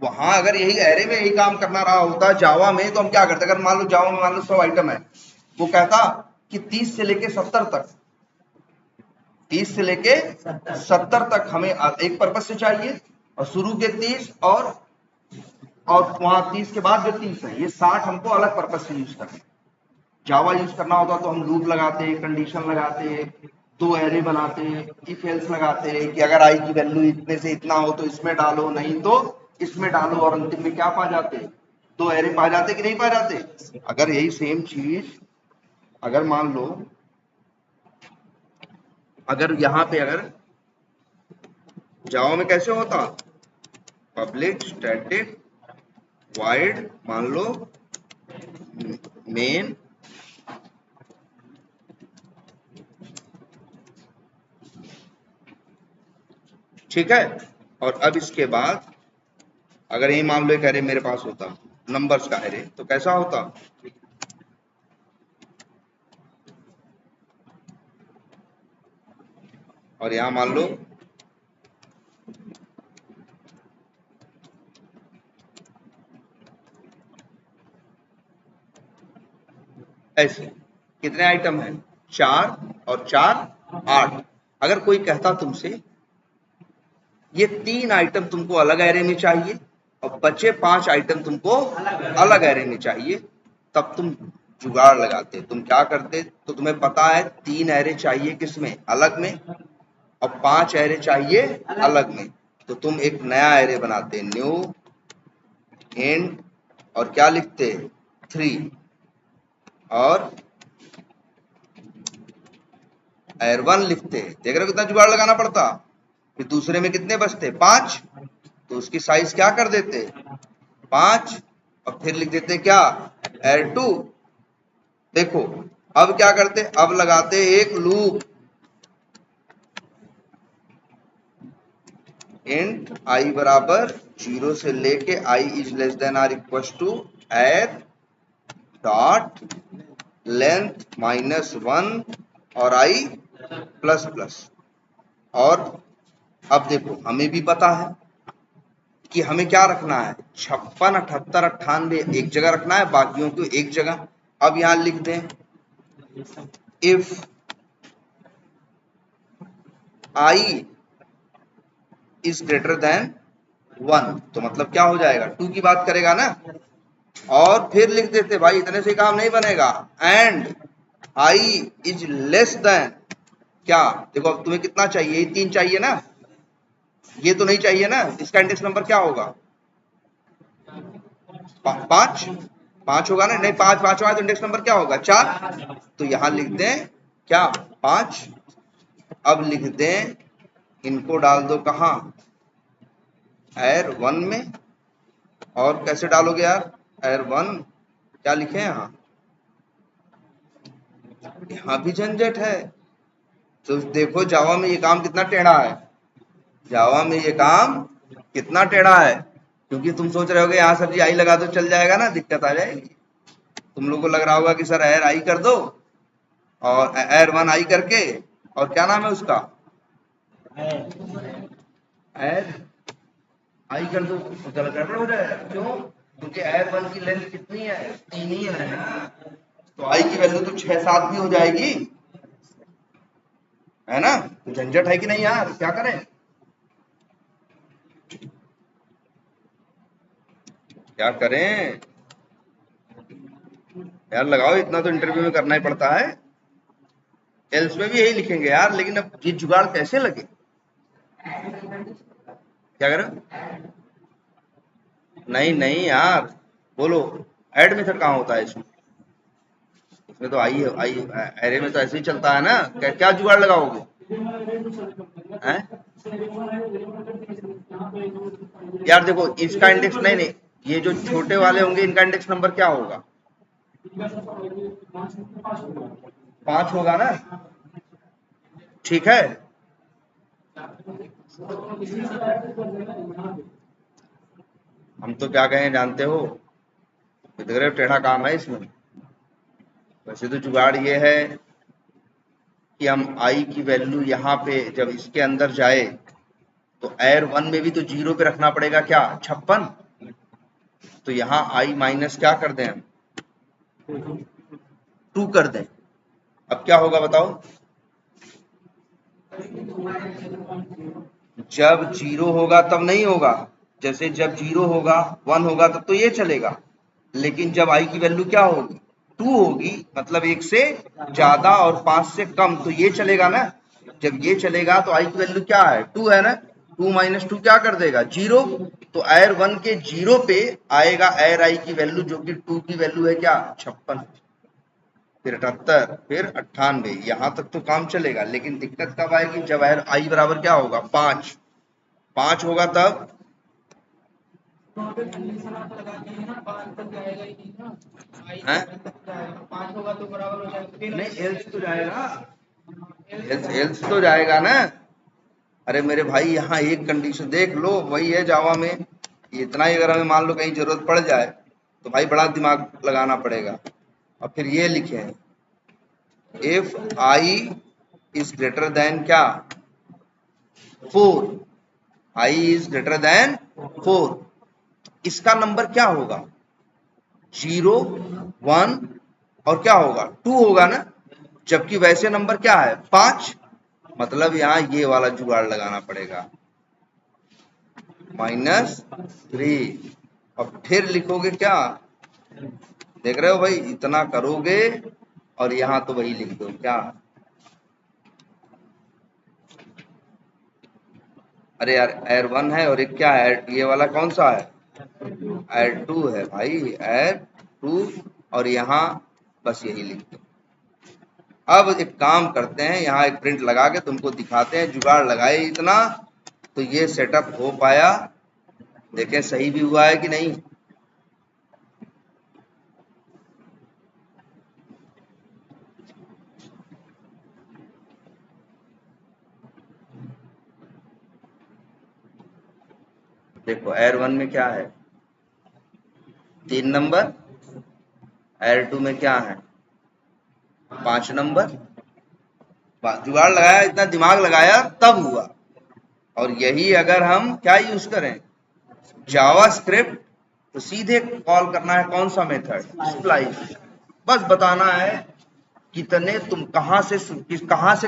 वहां अगर यही एरे में यही काम करना रहा होता जावा में, तो हम क्या करते, अगर मान लो जावा में मान लो 100 आइटम है, वो कहता कि 30 से लेके 70 तक, 30 से लेके 70 तक हमें एक पर्पस से चाहिए, और शुरू के 30 और वहां 30 के बाद जो 30 है, ये 60 हमको अलग पर्पस से यूज करना है। जावा यूज करना होता तो हम लूप लगाते, कंडीशन लगाते, दो एरे बनाते, इफ एल्स लगाते कि अगर आई की वैल्यू इतने से इतना हो तो इसमें डालो, नहीं तो इसमें डालो, और अंतिम में क्या पा जाते, दो एरे पा जाते कि नहीं पा जाते। अगर यही सेम चीज अगर मान लो, अगर यहाँ पे अगर जावा में कैसे होता, पब्लिक स्टैटिक वाइड मान लो मेन ठीक है, और अब इसके बाद अगर यही मान लो एक एरे मेरे पास होता नंबर्स का एरे, तो कैसा होता, और यहां मान लो ऐसे कितने आइटम है, 4 और 4 8। अगर कोई कहता तुमसे ये 3 आइटम तुमको अलग एरे में चाहिए और बचे 5 आइटम तुमको अलग एरे में चाहिए, तब तुम जुगाड़ लगाते, तुम क्या करते, तो तुम्हें पता है 3 एरे चाहिए किसमें, अलग में, और 5 एरे चाहिए अलग में, तो तुम एक नया एरे बनाते, न्यू इंट, और क्या लिखते 3, और एर1 लिखते। देख रहे हो कितना जुगाड़ लगाना पड़ता। फिर दूसरे में कितने बचते, 5, तो उसकी साइज क्या कर देते 5, और फिर लिख देते क्या, एर2। देखो अब क्या करते, अब लगाते एक लूप, इंट आई बराबर 0 से लेके i is less than or equal to arr dot length -1 और आई प्लस प्लस। और अब देखो हमें भी पता है कि हमें क्या रखना है, 56 78 98 एक जगह रखना है, बाकियों को एक जगह। अब यहां लिख दें if I is greater than 1, तो मतलब क्या हो जाएगा, 2 की बात करेगा ना। और फिर लिख देते, भाई इतने से काम नहीं बनेगा, and I is less then क्या, देखो अब तुम्हें कितना चाहिए, ये 3 चाहिए ना, ये तो नहीं चाहिए ना, इसका इंडेक्स नंबर क्या होगा, 5 होगा ना, नहीं 5 5वां तो इंडेक्स नंबर क्या होगा 4, तो यहां लिख दें क्या 5। अब लिख दें, इनको डाल दो कहां, एर1 में, और कैसे डालोगे यार, एर1 क्या लिखे यहाँ भी झंझट है। तो देखो जावा में ये काम कितना टेढ़ा है, जावा में ये काम कितना टेढ़ा है, क्योंकि तुम सोच रहे होगे यहाँ सर जी आई लगा दो चल जाएगा ना, दिक्कत आ जाएगी। तुम लोगों को लग रहा होगा कि सर एर आई कर दो, और एर1 आई करके, और क्या नाम है उसका, एर आई कर दो, तो गड़बड़ हो जाएगा। क्यों, क्योंकि एर1 की लेंथ कितनी है, 3 ही है ना, तो आई की वैल्यू तो 6 7 भी हो जाएगी, है ना। तो झंझट है कि नहीं यार, क्या करें, क्या करें यार, लगाओ, इतना तो इंटरव्यू में करना ही पड़ता है, एल्स में भी यही लिखेंगे यार, लेकिन अब ये जुगाड़ कैसे लगे। क्या करो? नहीं नहीं यार, बोलो ऐड मेथड कहाँ होता है इसमें? इसमें तो आई एरे में तो ऐसे ही चलता है ना। क्या क्या जुगाड़ लगाओगे? हैं? यार देखो, इसका इंडेक्स नहीं नहीं, ये जो छोटे वाले होंगे इनका इंडेक्स नंबर क्या होगा? 5 होगा ना, ठीक है। हम तो क्या कहें जानते हो, इधर टेढ़ा काम है इसमें। वैसे तो जुगाड़ ये है कि हम आई की वैल्यू यहाँ पे जब इसके अंदर जाए तो एयर 1 में भी तो 0 पे रखना पड़ेगा, क्या 56। तो यहाँ आई माइनस क्या कर दें हम? 2 कर दें। अब क्या होगा बताओ? जब 0 होगा तब नहीं होगा, जैसे जब 0 होगा 1 होगा तब तो ये चलेगा, लेकिन जब आई की वैल्यू क्या होगी? 2 होगी, मतलब 1 से ज्यादा और 5 से कम, तो ये चलेगा ना। जब ये चलेगा तो आई की वैल्यू क्या है? 2 है ना। 2 माइनस 2 क्या कर देगा? 0। तो एयर 1 के 0 पे आएगा एयर आई की वैल्यू, जो कि 2 की वैल्यू है क्या? 56, फिर 78, फिर 98। यहां तक तो काम चलेगा, लेकिन दिक्कत कब आएगी? जब एयर आई बराबर क्या होगा? 5 होगा तब है? नहीं, एल्स तो जाएगा, एल्स तो जाएगा ना। अरे मेरे भाई, यहाँ एक कंडीशन देख लो, वही है जावा में। इतना ही अगर हमें मान लो कहीं जरूरत पड़ जाए तो भाई बड़ा दिमाग लगाना पड़ेगा। और फिर ये लिखे, if I is greater than क्या? 4। I is greater than 4। इसका नंबर क्या होगा? 0, 1 और क्या होगा? 2 होगा ना। जबकि वैसे नंबर क्या है? 5। मतलब यहाँ ये वाला जुगाड़ लगाना पड़ेगा, -3। और फिर लिखोगे क्या? देख रहे हो भाई, इतना करोगे और यहाँ तो वही लिख दो क्या? अरे यार, एयर 1 है और एक क्या है? ये वाला कौन सा है? एयर 2 है भाई, एयर 2। और यहाँ बस यही लिख दो। अब एक काम करते हैं, यहाँ एक प्रिंट लगा के तुमको दिखाते हैं, जुगाड़ लगाए इतना तो ये सेटअप हो पाया। देखें सही भी हुआ है कि नहीं। देखो एयर 1 में क्या है? 3 नंबर। एयर 2 में क्या है? 5 नंबर। जुगाड़ लगाया, इतना दिमाग लगाया तब हुआ। और यही अगर हम क्या यूज करें? जावास्क्रिप्ट, तो सीधे कॉल करना है कौन सा मेथड? स्प्लाइस। बस बताना है कितने तुम कहां से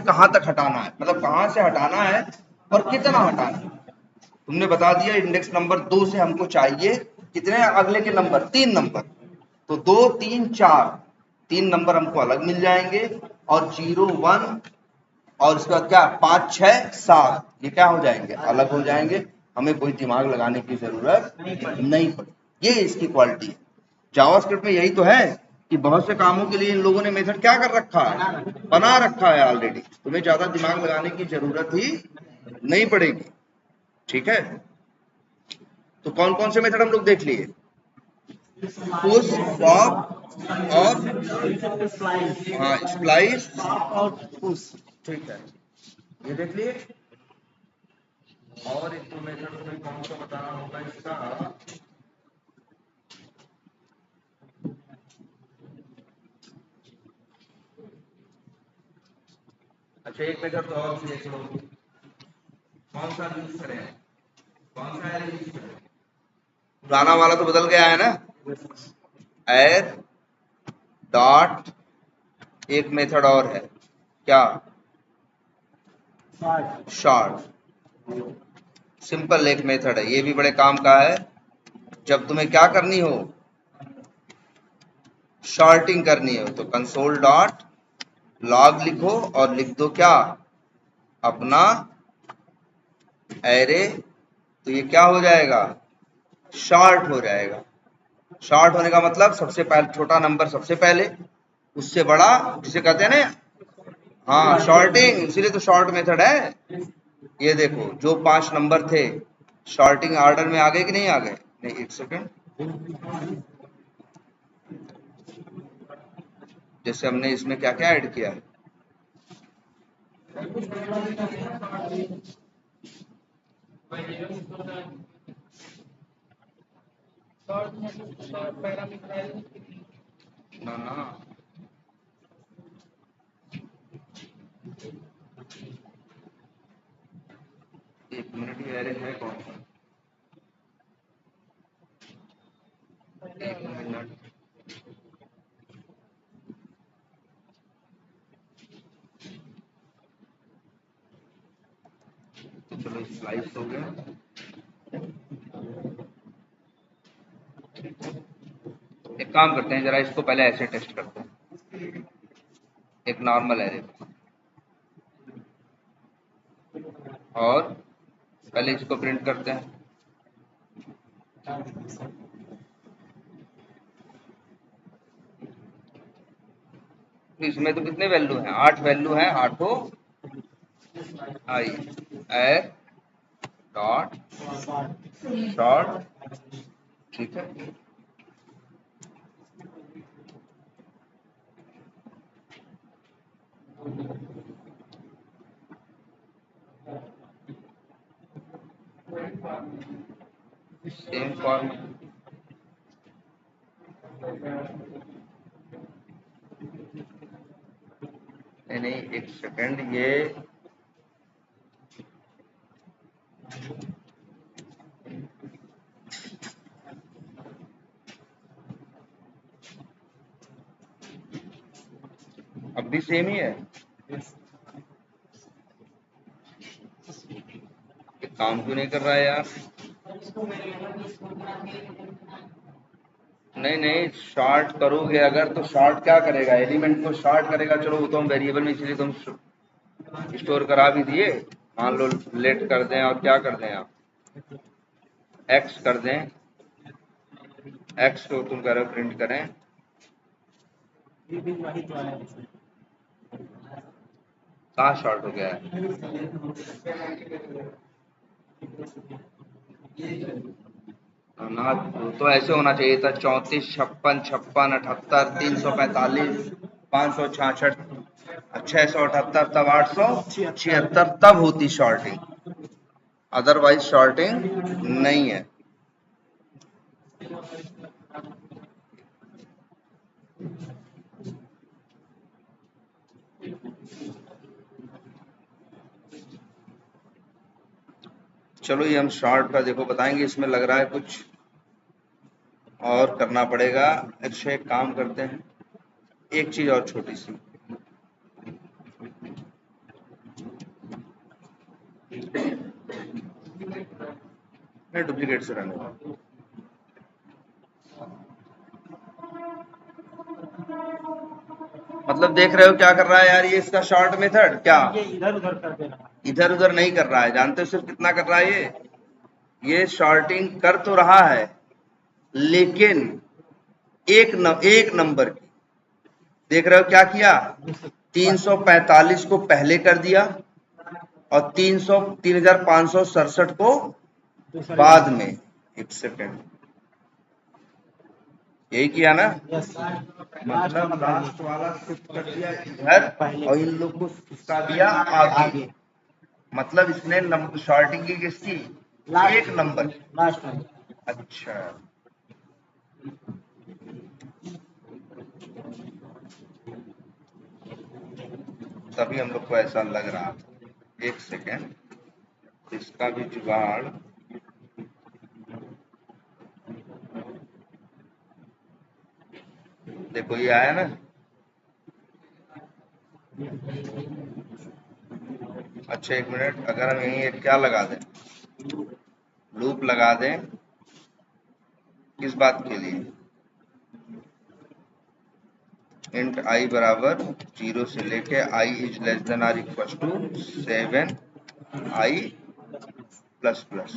कहां तक हटाना है, मतलब कहां से हटाना है और कितना हटाना है। तुमने बता दिया इंडेक्स नंबर 2 से हमको चाहिए कितने अगले के नंबर? 3 नंबर। तो 2, 3, 4, 3 नंबर हमको अलग मिल जाएंगे। और 0, 1 और उसके बाद क्या? 5, 6, 7, ये क्या हो जाएंगे? अलग हो जाएंगे। हमें कोई दिमाग लगाने की जरूरत नहीं पड़ी। ये इसकी क्वालिटी है। जावास्क्रिप्ट में यही तो है कि बहुत से कामों के लिए इन लोगों ने मेथड क्या कर रखा है? बना रखा है ऑलरेडी। तुम्हें ज्यादा दिमाग लगाने की जरूरत ही नहीं पड़ेगी, ठीक है। तो कौन कौन से मेथड हम लोग देख लिए? पुश, पॉप और हाँ स्प्लाइस और पुश, ठीक है, ये देख लिए। और एक तो मेथड तुम्हें कौन सा बताना होगा इसका? अच्छा, एक मेथड तो और देख लो, कौन सा यूज करें? कौन सा है यूज करें? पुराना वाला तो बदल गया है ना। एयर डॉट, एक मेथड और है क्या? शॉर्ट। सिंपल एक मेथड है, ये भी बड़े काम का है। जब तुम्हें क्या करनी हो? शॉर्टिंग करनी हो तो कंसोल डॉट लॉग लिखो और लिख दो क्या? अपना एरे तो ये क्या हो जाएगा, शॉर्ट हो जाएगा। शॉर्ट होने का मतलब सबसे पहले छोटा नंबर सबसे पहले, उससे बड़ा, जिसे कहते हैं ना, हाँ शॉर्टिंग, इसीलिए तो शॉर्ट मेथड है। ये देखो जो 5 नंबर थे शॉर्टिंग ऑर्डर में आ गए कि नहीं आ गए? नहीं, एक सेकंड, जैसे हमने इसमें क्या क्या ऐड किया है, ना ना, एक मिनट, ये अरे है कौन सा, एक मिनट, तो चलो स्लाइस हो गया। एक काम करते हैं, जरा इसको पहले ऐसे टेस्ट करते हैं, एक नॉर्मल एरे, और पहले इसको प्रिंट करते हैं। तो इसमें तो कितने वैल्यू हैं, 8 वैल्यू हैं, 8 आई एर डॉट शॉर्ट, ठीक है। सेम फॉर्म, नहीं एक सेकंड, ये अब भी सेम ही है, ये काम क्यों नहीं कर रहा है यार? नहीं नहीं, शॉर्ट करोगे अगर तो शॉर्ट क्या करेगा, एलिमेंट को शॉर्ट करेगा। चलो वो तो हम वेरिएबल में इसलिए तुम स्टोर करा भी दिए, मान लो लेट कर दें और क्या कर दें आप, एक्स कर दें, एक्स को तुम कह रहे हो प्रिंट करें, कहाँ शॉर्ट हो गया है? ना तो ऐसे होना चाहिए था, 34, 56, 56, 78, 345, 566, 678, तब 876, तब होती शॉर्टिंग, अदरवाइज शॉर्टिंग नहीं है। चलो ये हम शॉर्ट का देखो बताएंगे, इसमें लग रहा है कुछ और करना पड़ेगा। अच्छा एक काम करते हैं, एक चीज और छोटी सी, मैं डुप्लीकेट से रहने वाला, मतलब देख रहे हो क्या कर रहा है यार ये इसका शॉर्ट मेथड, क्या ये इधर उधर कर दे रहा है, इधर उधर नहीं कर रहा है, जानते हो सिर्फ कितना कर रहा है ये शॉर्टिंग कर तो रहा है लेकिन एक नंबर की, देख रहे हो क्या किया, 345 को पहले कर दिया और 3567 को बाद में। एक सेकेंड, यही किया ना, मतलब लास्ट वाला शिफ्ट कर दिया इधर और इन लोग को इसका दिया आगे, मतलब इसने शॉर्टिंग की किसकी, एक नंबर, लास्ट में। अच्छा तभी हम लोग को ऐसा लग रहा था। एक सेकेंड, इसका भी जुगाड़, देखो ये आया ना, अच्छा एक मिनट, अगर हम यहीं एक क्या लगा दें, लूप लगा दें, किस बात के लिए, इंट आई बराबर 0 से लेके i is less than or equal to 7 i plus plus.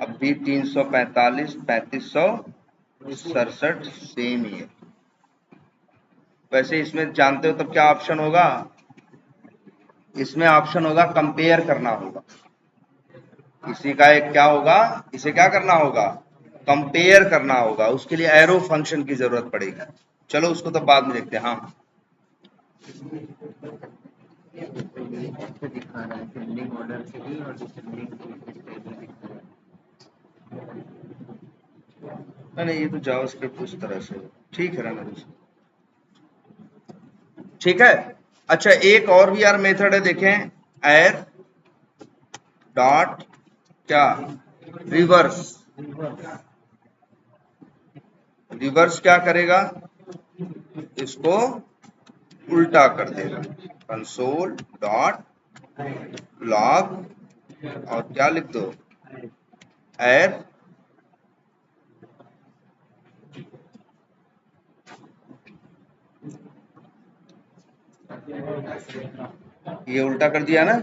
अब भी 345, 3567 सेम ही है। वैसे इसमें जानते हो तब क्या ऑप्शन होगा? इसमें ऑप्शन होगा कंपेयर करना होगा। इसी का एक क्या होगा, इसे क्या करना होगा, कंपेयर करना होगा। उसके लिए एरो फंक्शन की जरूरत पड़ेगी। चलो उसको तो बाद में देखते हैं। हाँ दिखा रहा है सेंडिंग ऑर्डर से ही और डिसेंडिंग नहीं, ये तो जावास्क्रिप्ट उस तरह से ठीक है ना। ठीक है। अच्छा एक और भी यार मेथड है, देखें, एर डॉट क्या, रिवर्स। रिवर्स क्या करेगा, इसको उल्टा कर देगा। कंसोल डॉट लॉग और क्या लिख दो, एर ये उल्टा कर दिया ना।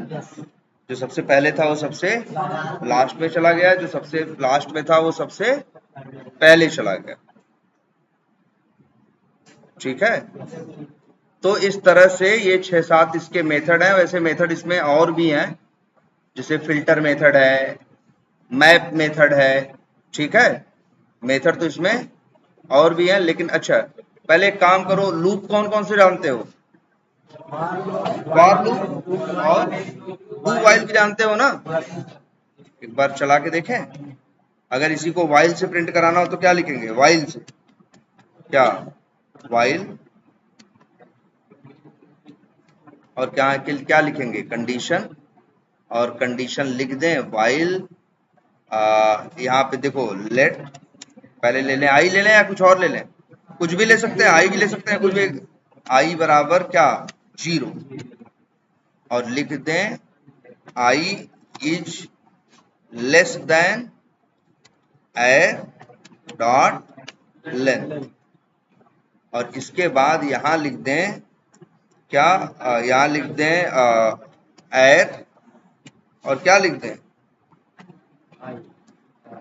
जो सबसे पहले था वो सबसे लास्ट में चला गया, जो सबसे लास्ट में था वो सबसे पहले चला गया। ठीक है। तो इस तरह से ये 6-7 इसके मेथड हैं। वैसे मेथड इसमें और भी हैं, जैसे फिल्टर मेथड है, मैप मेथड है। ठीक है, मेथड तो इसमें और भी है। लेकिन अच्छा पहले एक काम करो, लूप कौन कौन से जानते हो? फॉर लूप और डू वाइल भी जानते हो ना? एक बार चला के देखें। अगर इसी को वाइल से प्रिंट कराना हो तो क्या लिखेंगे, वाइल से क्या, वाइल, और क्या लिखेंगे, कंडीशन, और कंडीशन लिख दें वाइल। यहाँ पे देखो लेट, पहले ले लें आई ले लें या कुछ और ले लें, कुछ भी ले सकते हैं, आई भी ले सकते हैं, कुछ भी। आई बराबर क्या, 0, और लिख दें आई इज लेस देन एर डॉट लेंथ। और इसके बाद यहां लिख दें क्या, यहां लिख दें एर, और क्या लिख दें,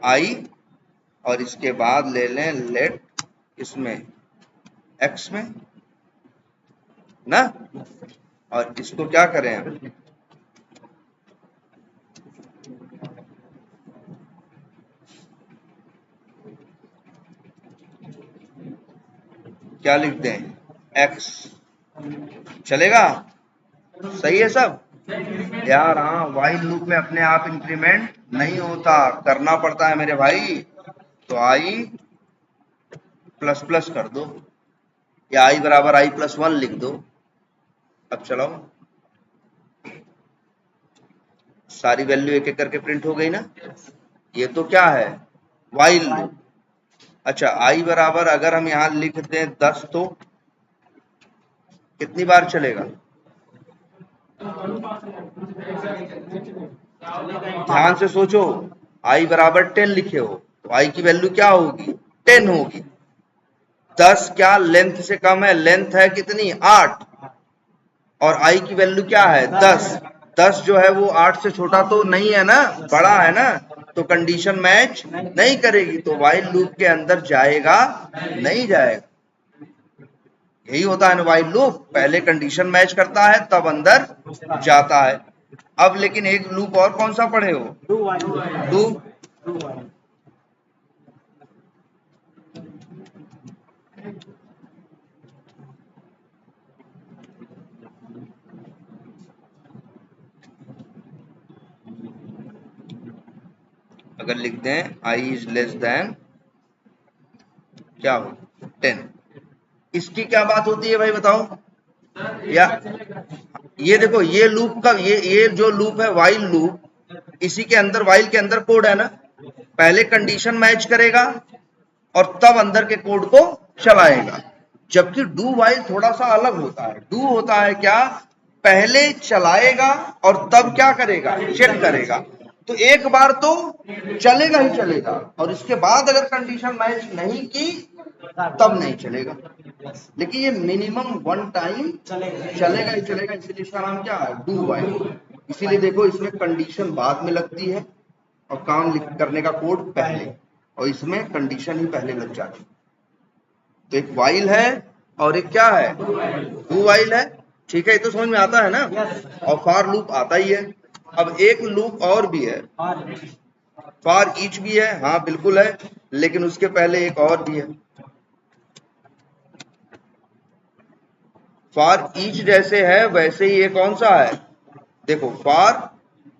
आई, और इसके बाद ले लें लेट, इसमें एक्स में ना, और इसको क्या करें हम, क्या लिख दें, एक्स। चलेगा, सही है सब यार? हाँ, वाइल लूप में अपने आप इंक्रीमेंट नहीं होता, करना पड़ता है मेरे भाई। तो आई प्लस प्लस कर दो, या आई बराबर आई प्लस 1 लिख दो। अब चलाओ, सारी वैल्यू एक एक करके प्रिंट हो गई ना। ये तो क्या है, वाइल लूप। अच्छा आई बराबर अगर हम यहां लिख दें 10 तो कितनी बार चलेगा, ध्यान से सोचो। आई बराबर 10 लिखे हो तो आई की वैल्यू क्या होगी, 10 होगी। 10 क्या लेंथ से कम है, लेंथ है कितनी, 8, और आई की वैल्यू क्या है, 10। 10 जो है वो 8 से छोटा तो नहीं है ना, बड़ा है ना, तो कंडीशन मैच नहीं करेगी, तो वाइल लूप के अंदर जाएगा नहीं जाएगा। यही होता है ना वाइल लूप, पहले कंडीशन मैच करता है तब अंदर जाता है। अब लेकिन एक लूप और कौन सा पढ़े हो, डू। अगर लिख दें आई इज लेस देन क्या हो, 10, इसकी क्या बात होती है भाई बताओ? या ये देखो, ये लूप का ये जो लूप है वाइल लूप, इसी के अंदर, वाइल के अंदर कोड है ना, पहले कंडीशन मैच करेगा और तब अंदर के कोड को चलाएगा। जबकि डू वाइल थोड़ा सा अलग होता है। डू होता है क्या, पहले चलाएगा और तब क्या करेगा, चेक करेगा। तो एक बार तो चलेगा ही चलेगा, और इसके बाद अगर कंडीशन मैच नहीं की तब नहीं चलेगा। लेकिन ये मिनिमम वन टाइम चलेगा ही चलेगा, इसीलिए इसका नाम क्या है, डू व्हाइल। इसीलिए देखो इसमें कंडीशन बाद में लगती है और काम करने का कोड पहले, और इसमें कंडीशन ही पहले लग जाती। तो एक व्हाइल है और एक क्या है, डू व्हाइल है। ठीक है, ये तो समझ में आता है ना। और फॉर लूप आता ही है। अब एक लूप और भी है, फॉर ईच भी है, हाँ बिल्कुल है, लेकिन उसके पहले एक और भी है। फॉर ईच जैसे है वैसे ही ये कौन सा है, देखो फॉर,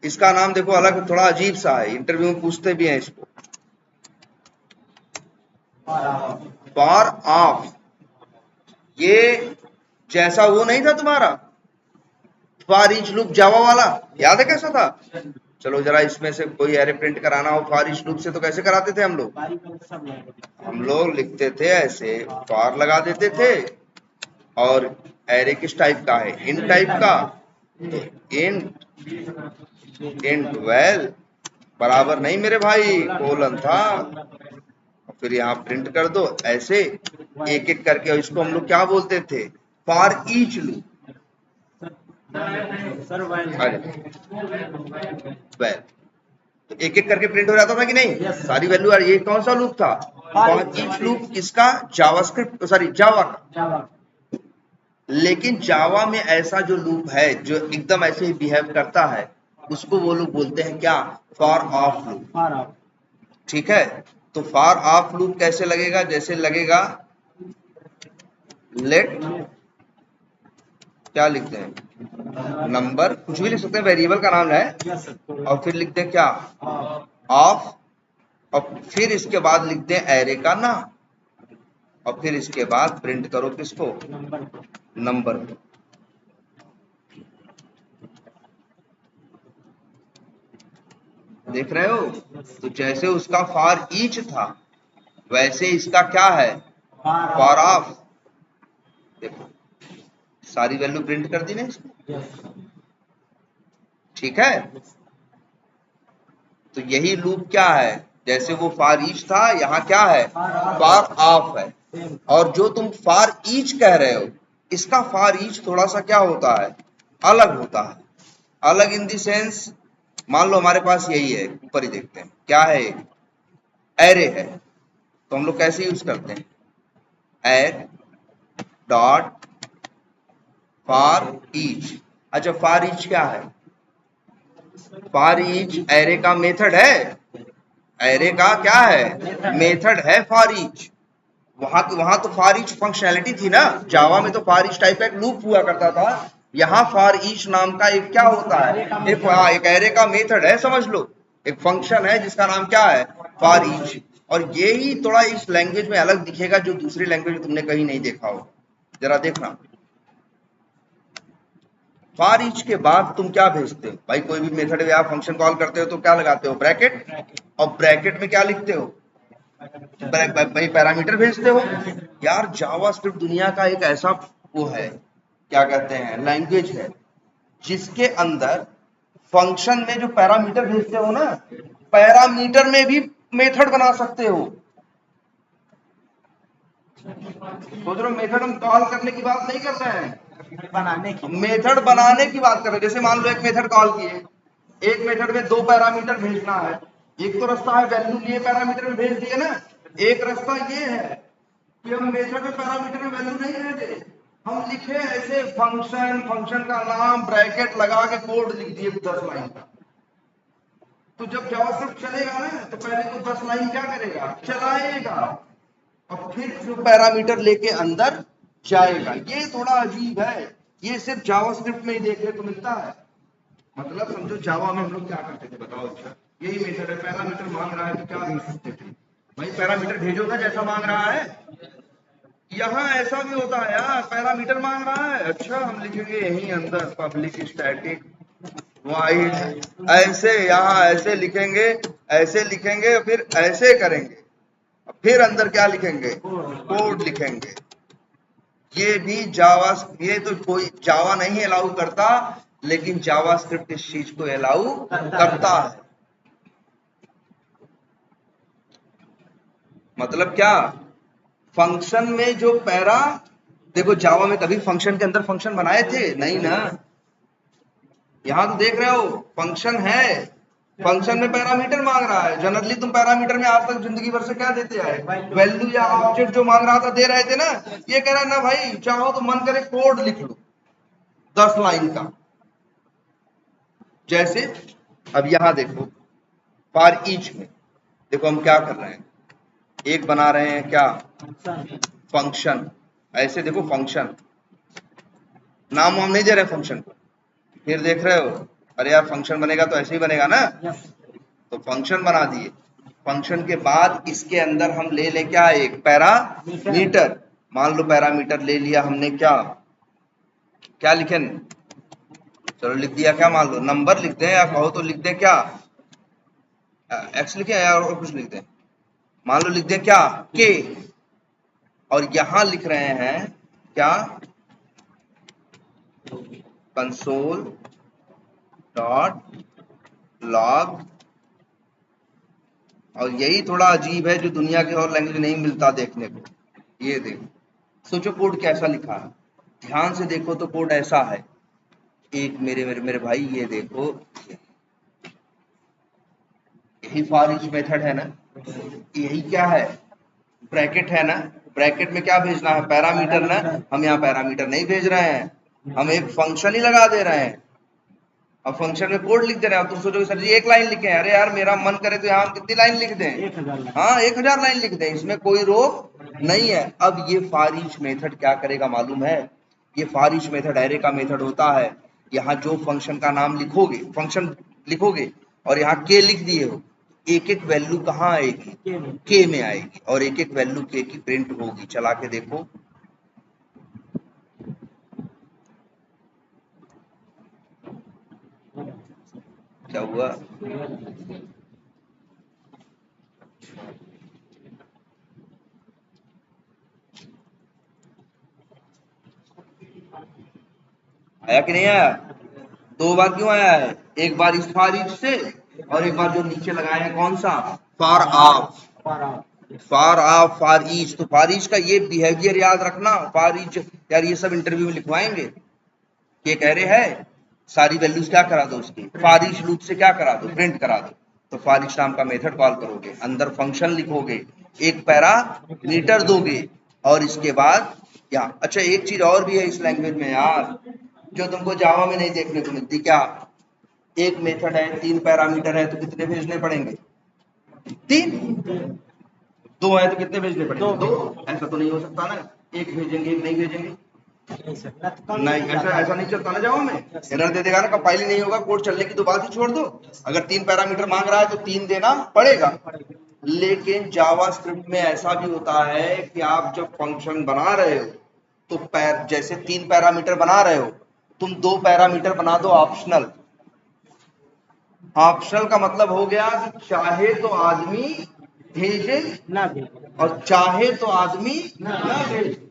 इसका नाम देखो अलग, थोड़ा अजीब सा है, इंटरव्यू में पूछते भी हैं इसको। फॉर ऑफ, ये जैसा वो नहीं था तुम्हारा फॉर ईच लूप जावा वाला, याद है कैसा था? चलो जरा इसमें से कोई एरे प्रिंट कराना हो फॉर ईच लूप से तो कैसे कराते थे हम लोग? हम लोग लिखते थे ऐसे, फॉर लगा देते थे, और एरे किस टाइप का है, इन टाइप का, तो इंट वेल बराबर नहीं मेरे भाई, कोलन था, फिर यहाँ प्रिंट कर दो ऐसे एक एक करके। और इसको हम लोग क्या बोलते थे, फॉर ईच लूप। वेल तो एक एक करके प्रिंट हो जाता था कि नहीं, सारी वैल्यू आ रही है। ये कौन सा लूप था, फॉर ईच लूप, किसका, जावास्क्रिप्ट, सॉरी जावा का। लेकिन जावा में ऐसा जो लूप है जो एकदम ऐसे ही बिहेव करता है, उसको वो लोग बोलते हैं क्या, फॉर ऑफ लूप। ठीक है, तो फॉर ऑफ लूप कैसे लगेगा, जैसे लगेगा लेट, क्या लिखते हैं, नंबर, कुछ भी लिख सकते हैं, वेरिएबल का नाम है, और फिर लिखते हैं क्या, ऑफ, और फिर इसके बाद लिखते हैं एरे का नाम, और फिर इसके बाद प्रिंट करो किसको, नंबर को। देख रहे हो, तो जैसे उसका फॉर ईच था वैसे इसका क्या है, फॉर ऑफ। देखो सारी वैल्यू प्रिंट कर दी ना इसको, ठीक है। तो यही लूप क्या है, जैसे वो फॉर ईच था, यहाँ क्या है, फॉर ऑफ है। और जो तुम फॉर ईच कह रहे हो, इसका फॉर ईच थोड़ा सा क्या होता है, अलग होता है। अलग इन दी सेंस, मान लो हमारे पास यही है, ऊपर ही देखते हैं क्या है, एरे है, तो हम लोग कैसे यूज करते हैं, एड डॉट फॉर ईच। अच्छा फॉर ईच क्या है, फॉर ईच एरे का मेथड है, एरे का क्या है, मेथड है फॉर ईच। वहां तो फॉर ईच फंक्शनैलिटी थी ना, जावा में तो फॉर ईच टाइप का एक लूप हुआ करता था, यहाँ फॉर ईच नाम का एक क्या होता है, एक एरे का मेथड है, समझ लो एक फंक्शन है जिसका नाम क्या है, फॉर ईच। और ये ही थोड़ा इस लैंग्वेज में अलग दिखेगा, जो दूसरी लैंग्वेज में तुमने कहीं नहीं देखा हो। जरा देखना, फॉर ईच के बाद तुम क्या भेजते हो भाई, कोई भी मेथड या फंक्शन कॉल करते हो तो क्या लगाते हो, ब्रैकेट, और ब्रैकेट में क्या लिखते हो भाई, पैरामीटर भेजते हो। यार जावास्क्रिप्ट दुनिया का एक ऐसा वो है, क्या कहते हैं, लैंग्वेज है, जिसके अंदर फंक्शन में जो पैरामीटर भेजते हो ना, पैरामीटर में भी मेथड बना सकते हो। सोच रहे हो मेथड हम कॉल करने की बात नहीं कर रहे हैं, बनाने की, मेथड बनाने की बात कर रहे हैं। जैसे मान लो एक मेथड कॉल किए, एक मेथड में दो पैरामीटर भेजना है, एक तो रास्ता है वैल्यू लिए पैरामीटर में भेज दिए ना, एक रास्ता ये है कि हम मेथड में पैरामीटर में वैल्यू नहीं भेजे, हम लिखे ऐसे फंक्शन, फंक्शन का नाम ब्रैकेट लगा के कोड लिख दिए 10 लाइन का। तो जब जावास्क्रिप्ट चलेगा ना, तो पहले तो 10 लाइन क्या करेगा, चलाएगा, और फिर जो पैरामीटर लेके अंदर जाएगा। ये थोड़ा अजीब है, ये सिर्फ जावास्क्रिप्ट में ही देखने को मिलता है। मतलब समझो जावा में हम लोग क्या करते थे बताओ, अच्छा यही मेथड है, पैरामीटर मांग रहा है तो क्या भेज सकते थे भाई, पैरामीटर भेजो ना जैसा मांग रहा है। यहाँ ऐसा भी होता है यार, पैरामीटर मांग रहा है, अच्छा हम लिखेंगे यहीं अंदर पब्लिक स्टैटिक वाइड, ऐसे यहाँ ऐसे लिखेंगे, ऐसे लिखेंगे, फिर ऐसे करेंगे, फिर अंदर क्या लिखेंगे, कोड लिखेंगे। ये भी जावा, ये तो कोई जावा नहीं अलाउ करता, लेकिन जावास्क्रिप्ट इस चीज को अलाउ करता है। मतलब क्या, फंक्शन में जो पैरा, देखो जावा में कभी फंक्शन के अंदर फंक्शन बनाए थे नहीं ना, यहां तो देख रहे हो फंक्शन है, फंक्शन में पैरामीटर मांग रहा है। जनरली तुम पैरामीटर में आज तक जिंदगी भर से क्या देते आए, वैल्यू या ऑब्जेक्ट जो मांग रहा था दे रहे थे ना। ये कह रहा है ना भाई, चाहो तो मन करे कोड लिख लो 10 लाइन का। जैसे अब यहां देखो फॉर ईच में देखो हम क्या कर रहे हैं, एक बना रहे हैं क्या, फंक्शन। ऐसे देखो फंक्शन, नाम हम नहीं दे रहे फंक्शन को, फिर देख रहे हो अरे यार फंक्शन बनेगा तो ऐसे ही बनेगा ना, तो फंक्शन बना दिए। फंक्शन के बाद इसके अंदर हम ले लें क्या, एक पैरामीटर। मान लो पैरामीटर ले लिया हमने, क्या क्या लिखे, चलो लिख दिया क्या, मान लो नंबर लिख दें या कहो तो लिख दें क्या, एक्स लिखे या और कुछ लिख दें, मान लो लिख दें क्या के। और यहां लिख रहे हैं क्या, कंसोल डॉट लॉग। और यही थोड़ा अजीब है जो दुनिया के और लैंग्वेज नहीं मिलता देखने को। ये देखो, सोचो कोड कैसा लिखा है, ध्यान से देखो तो कोड ऐसा है। एक मेरे मेरे मेरे भाई ये देखो, यही फॉर ईच मेथड है ना, यही क्या है, ब्रैकेट है ना। ब्रैकेट में क्या भेजना है, पैरामीटर ना। हम यहाँ पैरामीटर नहीं भेज रहे हैं, हम एक फंक्शन ही लगा दे रहे हैं। अब फंक्शन में कोड लिख दे रहे हैं। अब तुम सोचोगे सर जी एक लाइन लिखे, अरे यार मेरा मन करे तो यहाँ कितनी लाइन लिख दें, हाँ 1000 लाइन लिख दें, इसमें कोई रोक नहीं है। अब ये फॉर ईच मेथड क्या करेगा मालूम है, ये फॉर ईच मेथड एरे का मेथड होता है। यहाँ जो फंक्शन का नाम लिखोगे, फंक्शन लिखोगे और यहाँ के लिख दिए हो, एक एक वैल्यू कहाँ आएगी, के में आएगी, और एक एक वैल्यू के की प्रिंट होगी। चला के देखो क्या हुआ, आया कि नहीं आया, दो बार क्यों आया है, एक बार इस फॉर ईच से और एक बार जो नीचे लगाए हैं कौन सा, for of. For of for each, तो फॉर ईच का ये बिहेवियर याद रखना। फॉर ईच यार ये सब इंटरव्यू में लिखवाएंगे, ये कह रहे हैं सारी वैल्यूज क्या करा दो उसकी, फॉर ईच लूप से क्या करा दो, प्रिंट करा दो। तो फॉर ईच नाम का मेथड कॉल करोगे, अंदर फंक्शन लिखोगे, एक पैरामीटर दोगे, और इसके बाद यहाँ अच्छा एक चीज और भी है इस लैंग्वेज में यार, जो तुमको जावा में नहीं देखने को मिलती। क्या, एक मेथड है, 3 पैरामीटर है, तो कितने भेजने पड़ेंगे, 3। 2 है तो कितने भेजने पड़ेंगे, 2। ऐसा तो नहीं हो सकता ना, एक भेजेंगे एक नहीं भेजेंगे, नहीं ऐसा नहीं चलता ना जावा में। एरर दे देगा ना, कंपाइल ही नहीं होगा, कोड चलने की तो बात ही छोड़ दो। अगर 3 पैरामीटर मांग रहा है तो 3 देना पड़ेगा। लेकिन जावा स्क्रिप्ट में ऐसा भी होता है कि आप जब फंक्शन बना रहे हो तो जैसे 3 पैरामीटर बना रहे हो, तुम 2 पैरामीटर बना दो ऑप्शनल। ऑप्शनल का मतलब हो गया कि चाहे तो आदमी भेजे ना भेजे और चाहे तो आदमी ना भेजे।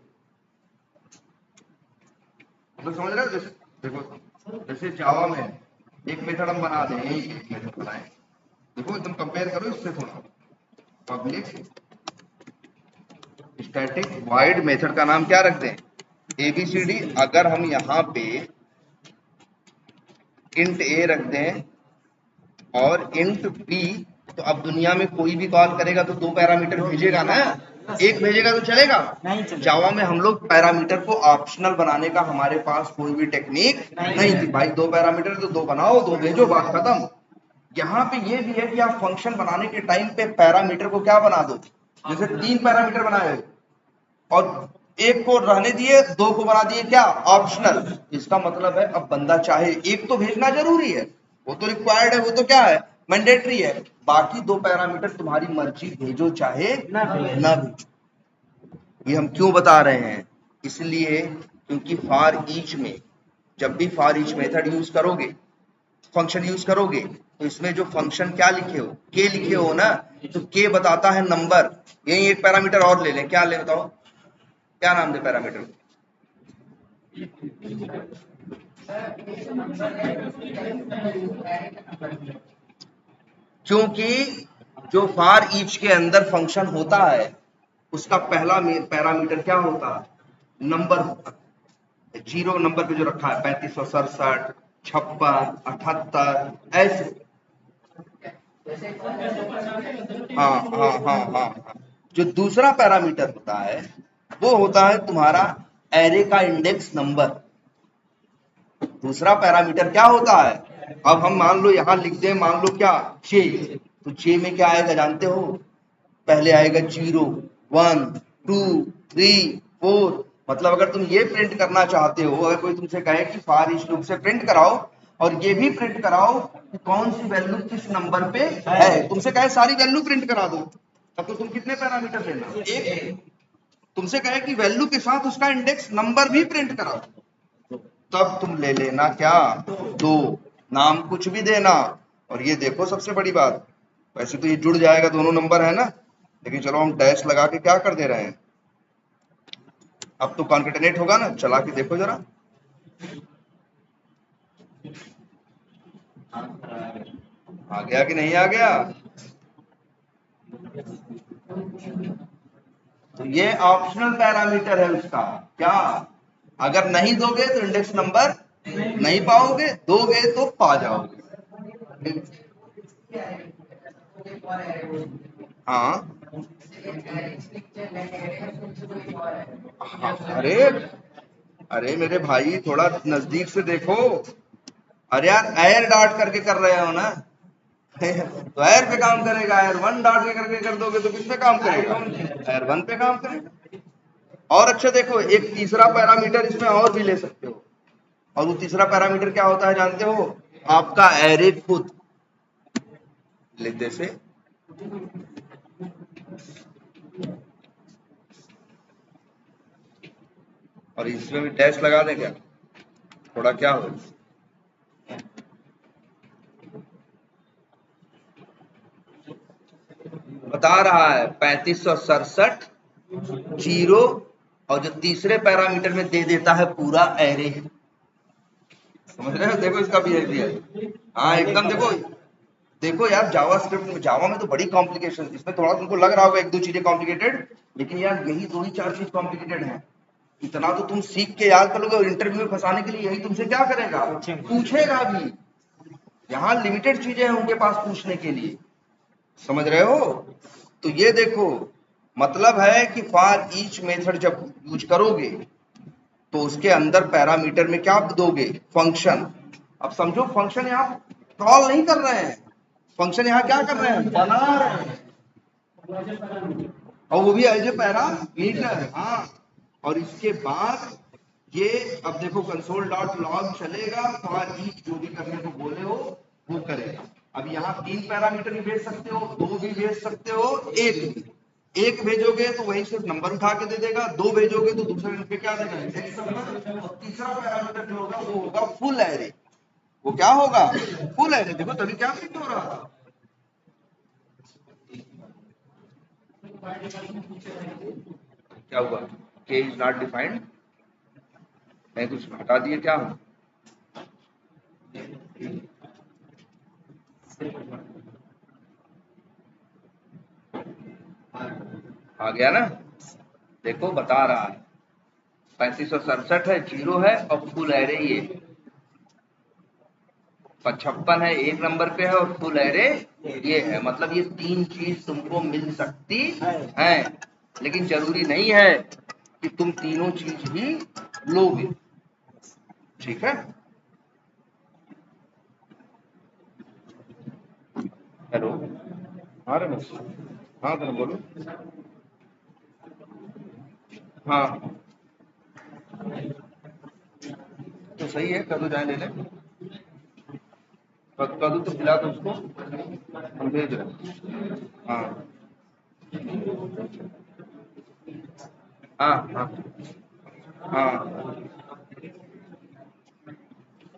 तो समझ रहे हो, जैसे देखो जैसे जावा में एक मेथड हम बना दें, एक मेथड बनाए, देखो तुम कंपेयर करो इससे थोड़ा, पब्लिक स्टैटिक वाइड मेथड का नाम क्या रख दें, एबीसीडी। अगर हम यहाँ पे इंट ए रख दें और इंट बी, तो अब दुनिया में कोई भी कॉल करेगा तो 2 पैरामीटर भेजेगा ना, एक भेजेगा तो चलेगा नहीं चलेगा। जावा में हम लोग पैरामीटर को ऑप्शनल बनाने का हमारे पास कोई भी टेक्निक नहीं थी भाई। 2 पैरामीटर तो 2 बनाओ 2 भेजो, बात खत्म। यहाँ पे ये भी है कि आप फंक्शन बनाने के टाइम पे पैरामीटर को क्या बना दो, जैसे 3 पैरामीटर बनाए और एक को रहने दिए, 2 को बना दिए क्या, ऑप्शनल। इसका मतलब है अब बंदा चाहे एक तो भेजना जरूरी है, वो तो रिक्वायर्ड है, वो तो क्या है, मैंडेटरी है। बाकी 2 पैरामीटर तुम्हारी मर्जी, भेजो चाहे ना भेजो। ये हम क्यों बता रहे हैं, इसलिए क्योंकि फॉर ईच में जब भी फॉर ईच मेथड यूज करोगे, फंक्शन यूज करोगे, तो इसमें जो फंक्शन क्या लिखे हो, के लिखे हो ना, तो के बताता है नंबर। यही एक पैरामीटर और ले लें, क्या ले बताओ, क्या नाम दे पैरामीटर को, क्योंकि जो फॉर ईच के अंदर फंक्शन होता है उसका पहला पैरामीटर क्या होता है? नंबर होता है। 0 नंबर पे जो रखा है 3567, 56, 78 ऐसे। हाँ। जो दूसरा पैरामीटर होता है वो होता है तुम्हारा एरे का इंडेक्स नंबर। दूसरा पैरामीटर क्या होता है? अब हम मान लो यहां लिख दें, मान लो क्या जे, तो जे में क्या आएगा जानते हो? पहले आएगा 0, 1, 2, 3, 4। मतलब अगर तुम ये प्रिंट करना चाहते हो, अगर कोई तुमसे कहे कि फॉर ईच लूप से प्रिंट कराओ और ये भी प्रिंट कराओ कि कौन सी वैल्यू किस नंबर पे है, तुमसे कहे सारी वैल्यू प्रिंट करा दो, तब तो तुम कितने पैरामीटर देना? एक। तुमसे कहे कि वैल्यू के साथ उसका इंडेक्स नंबर भी प्रिंट कराओ, तब तुम ले लेना क्या? 2। नाम कुछ भी देना। और ये देखो सबसे बड़ी बात, वैसे तो ये जुड़ जाएगा, दोनों नंबर है ना, लेकिन चलो हम डैश लगा के क्या कर दे रहे हैं, अब तो कॉन्केटेनेट होगा ना, चला के देखो जरा। आ गया कि नहीं आ गया? तो ये ऑप्शनल पैरामीटर है उसका। क्या? अगर नहीं दोगे तो इंडेक्स नंबर नहीं पाओगे, दोगे तो पा जाओगे। हाँ अरे अरे मेरे भाई थोड़ा नजदीक से देखो। अरे यार एयर डॉट करके कर रहे हो ना तो एयर पे काम करेगा, एयर 1 डॉट के करके कर दोगे तो किस पे काम करेगा? एयर 1 पे काम करेगा। और अच्छा देखो, एक तीसरा पैरामीटर इसमें और भी ले सकते हो, और वो तीसरा पैरामीटर क्या होता है जानते हो? आपका एरे खुद। लेते से और इसमें भी डैश लगा दें क्या? थोड़ा क्या हो, बता रहा है 3567 जीरो, और जो तीसरे पैरामीटर में दे देता है पूरा एरे। समझ रहे हो? देखो इसका बिहेवियर। हाँ एकदम देखो। देखो यार जावा स्क्रिप्ट में, जावा में तो बड़ी कॉम्प्लिकेशन, इसमें थोड़ा तुमको लग रहा होगा एक दो चीजें कॉम्प्लिकेटेड, लेकिन यार यही 2 ही 4 चीज कॉम्प्लिकेटेड है। इतना तो तुम सीख के याद कर लोगे, और इंटरव्यू में फंसाने के लिए यही तुमसे क्या करेगा? पूछेगा भी। यहाँ लिमिटेड चीजें हैं उनके पास पूछने के लिए। समझ रहे हो? तो ये देखो, मतलब है कि फॉर ईच मेथड जब यूज करोगे तो उसके अंदर पैरामीटर में क्या दोगे? फंक्शन। अब समझो फंक्शन यहाँ कॉल नहीं कर रहे हैं, फंक्शन यहाँ क्या कर रहे हैं? बना रहे हैं, और वो भी एज ए पैरामीटर। हाँ, और इसके बाद ये अब देखो कंसोल डॉट लॉग चलेगा, फॉर ईच जो भी करने को बोले हो वो करेगा। अब यहाँ 3 पैरामीटर भी भेज सकते हो, 2 भी भेज सकते हो, 1 भी। 1 भेजोगे तो वही सिर्फ नंबर उठा के दे देगा, 2 भेजोगे तो दूसरे पे क्या देगा? Index number. और तीसरा पैरामीटर जो होगा वो होगा फुल एरे। वो क्या होगा? Full array. देखो तभी क्या प्रिंट हो रहा था। क्या हुआ? के इज नॉट डिफाइंड। मैं कुछ हटा दिए क्या? आ गया ना? देखो बता रहा है 3567 है, 0 है, और फुल एरे ये 55 है, 1 नंबर पे है, और फुल एरे ये है। मतलब ये 3 चीज तुमको मिल सकती है, लेकिन जरूरी नहीं है कि तुम तीनों चीज ही लोगे। ठीक है? हेलो, हाँ रमेश, हाँ तुम बोलो। हाँ तो सही है, कद्दू जाए ले ले, कद्दू तो खिला दो उसको, हम भेज रहे हैं। हाँ हाँ हाँ हाँ,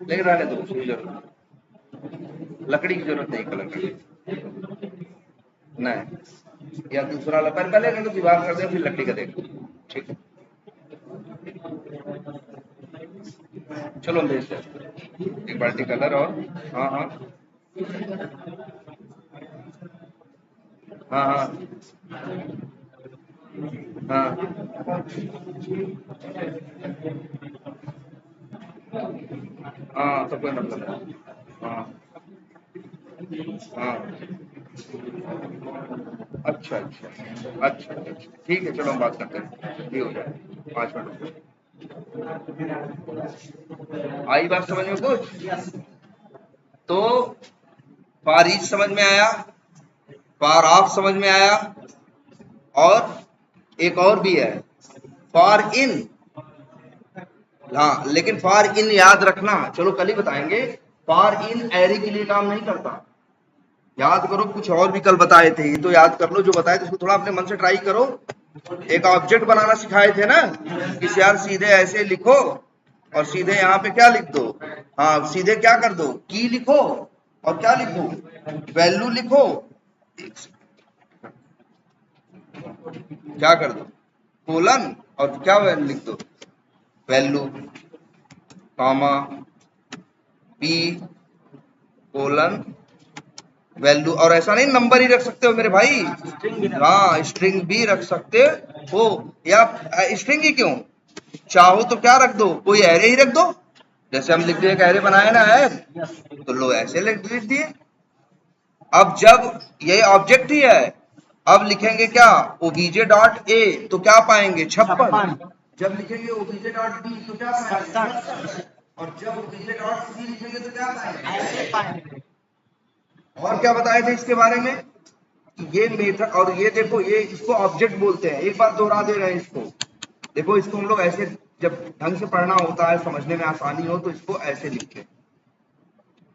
लेकिन रहने दो, उसकी जरूरत, लकड़ी की जरूरत नहीं, कलर की नहीं, या दूसरा पहले पहले तो दीवार कर दे, फिर लकड़ी का देखो। ठीक है, चलो हम भेजते हैं एक बाल्टी कलर और। हाँ हाँ हाँ हाँ हाँ हाँ, तो कोई मतलब नहीं। हाँ हाँ, अच्छा अच्छा अच्छा अच्छा, ठीक है, चलो हम बात करते हैं, ये हो जाए 5 मिनट। आई बात समझ में कुछ? तो फॉर ईच समझ में आया, फॉर ऑफ समझ में आया, और एक और भी है फॉर इन। हाँ, लेकिन फॉर इन याद रखना, चलो कल ही बताएंगे। फॉर इन एरे के लिए काम नहीं करता, याद करो, कुछ और भी कल बताए थे, ये तो याद कर लो जो बताए थे, उसको थोड़ा अपने मन से ट्राई करो। एक ऑब्जेक्ट बनाना सिखाए थे ना कि यार सीधे ऐसे लिखो और सीधे यहाँ पे क्या लिख दो, हाँ सीधे क्या कर दो, की लिखो और क्या लिखो, वैल्यू लिखो, क्या कर दो, कोलन, और क्या वैल्यू लिख दो, value, comma, B, colon, value. और ऐसा नहीं नंबर ही रख सकते हो मेरे भाई, हाँ स्ट्रिंग भी रख सकते हो, या स्ट्रिंग ही क्यों, चाहो तो क्या रख दो, कोई एरे ही रख दो, जैसे हम लिख दिए एक एरे बनाया ना ऐप, तो लो ऐसे लिख दिए। अब जब ये ऑब्जेक्ट ही है, अब लिखेंगे क्या, ओबीजे डॉट ए, तो क्या पाएंगे 56, जब लिखेंगे ओबीजे डॉट बी तो क्या पाएंगे, और जब ओबीजे डॉट सी लिखेंगे तो क्या पाएंगे। और क्या बताए थे इसके बारे में, ये मेथड, और ये देखो, ये इसको ऑब्जेक्ट बोलते हैं, एक बार दोहरा दे रहे हैं इसको, देखो इसको हम लोग ऐसे जब ढंग से पढ़ना होता है, समझने में आसानी हो तो इसको ऐसे लिखते हैं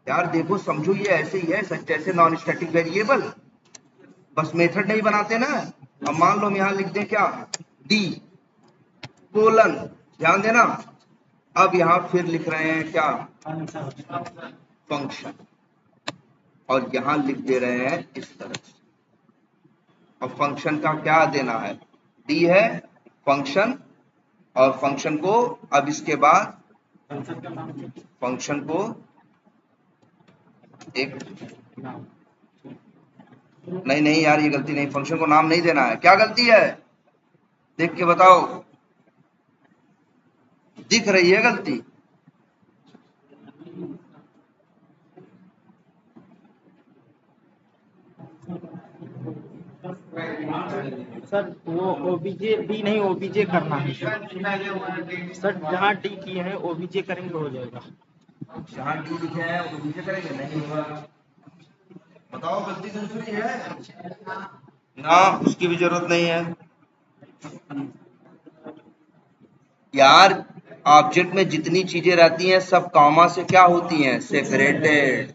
यार, देखो समझो, ये ऐसे ही है जैसे नॉन स्टैटिक वेरिएबल, बस मेथड नहीं बनाते ना। अब मान लो हम यहाँ लिख दें क्या, डी कोलन, ध्यान देना, अब यहाँ फिर लिख रहे हैं क्या, फंक्शन, और यहाँ लिख दे रहे हैं इस तरह से, और फंक्शन का क्या देना है, डी है फंक्शन, और फंक्शन को अब इसके बाद फंक्शन को एक, नहीं नहीं यार ये गलती नहीं, फंक्शन को नाम नहीं देना है, क्या गलती है देख के बताओ, दिख रही है गलती, सर वो ओबीजे डी नहीं ओबीजे करना है सर, जहाँ डी किए हैं ओबीजे करेंगे हो जाएगा, जहां डी लिखे हैं ओबीजे करेंगे, नहीं होगा, बताओ गलती दूसरी है ना, उसकी भी जरूरत नहीं है यार, ऑब्जेक्ट में जितनी चीजें रहती हैं सब कॉमा से क्या होती हैं, सेपरेटेड,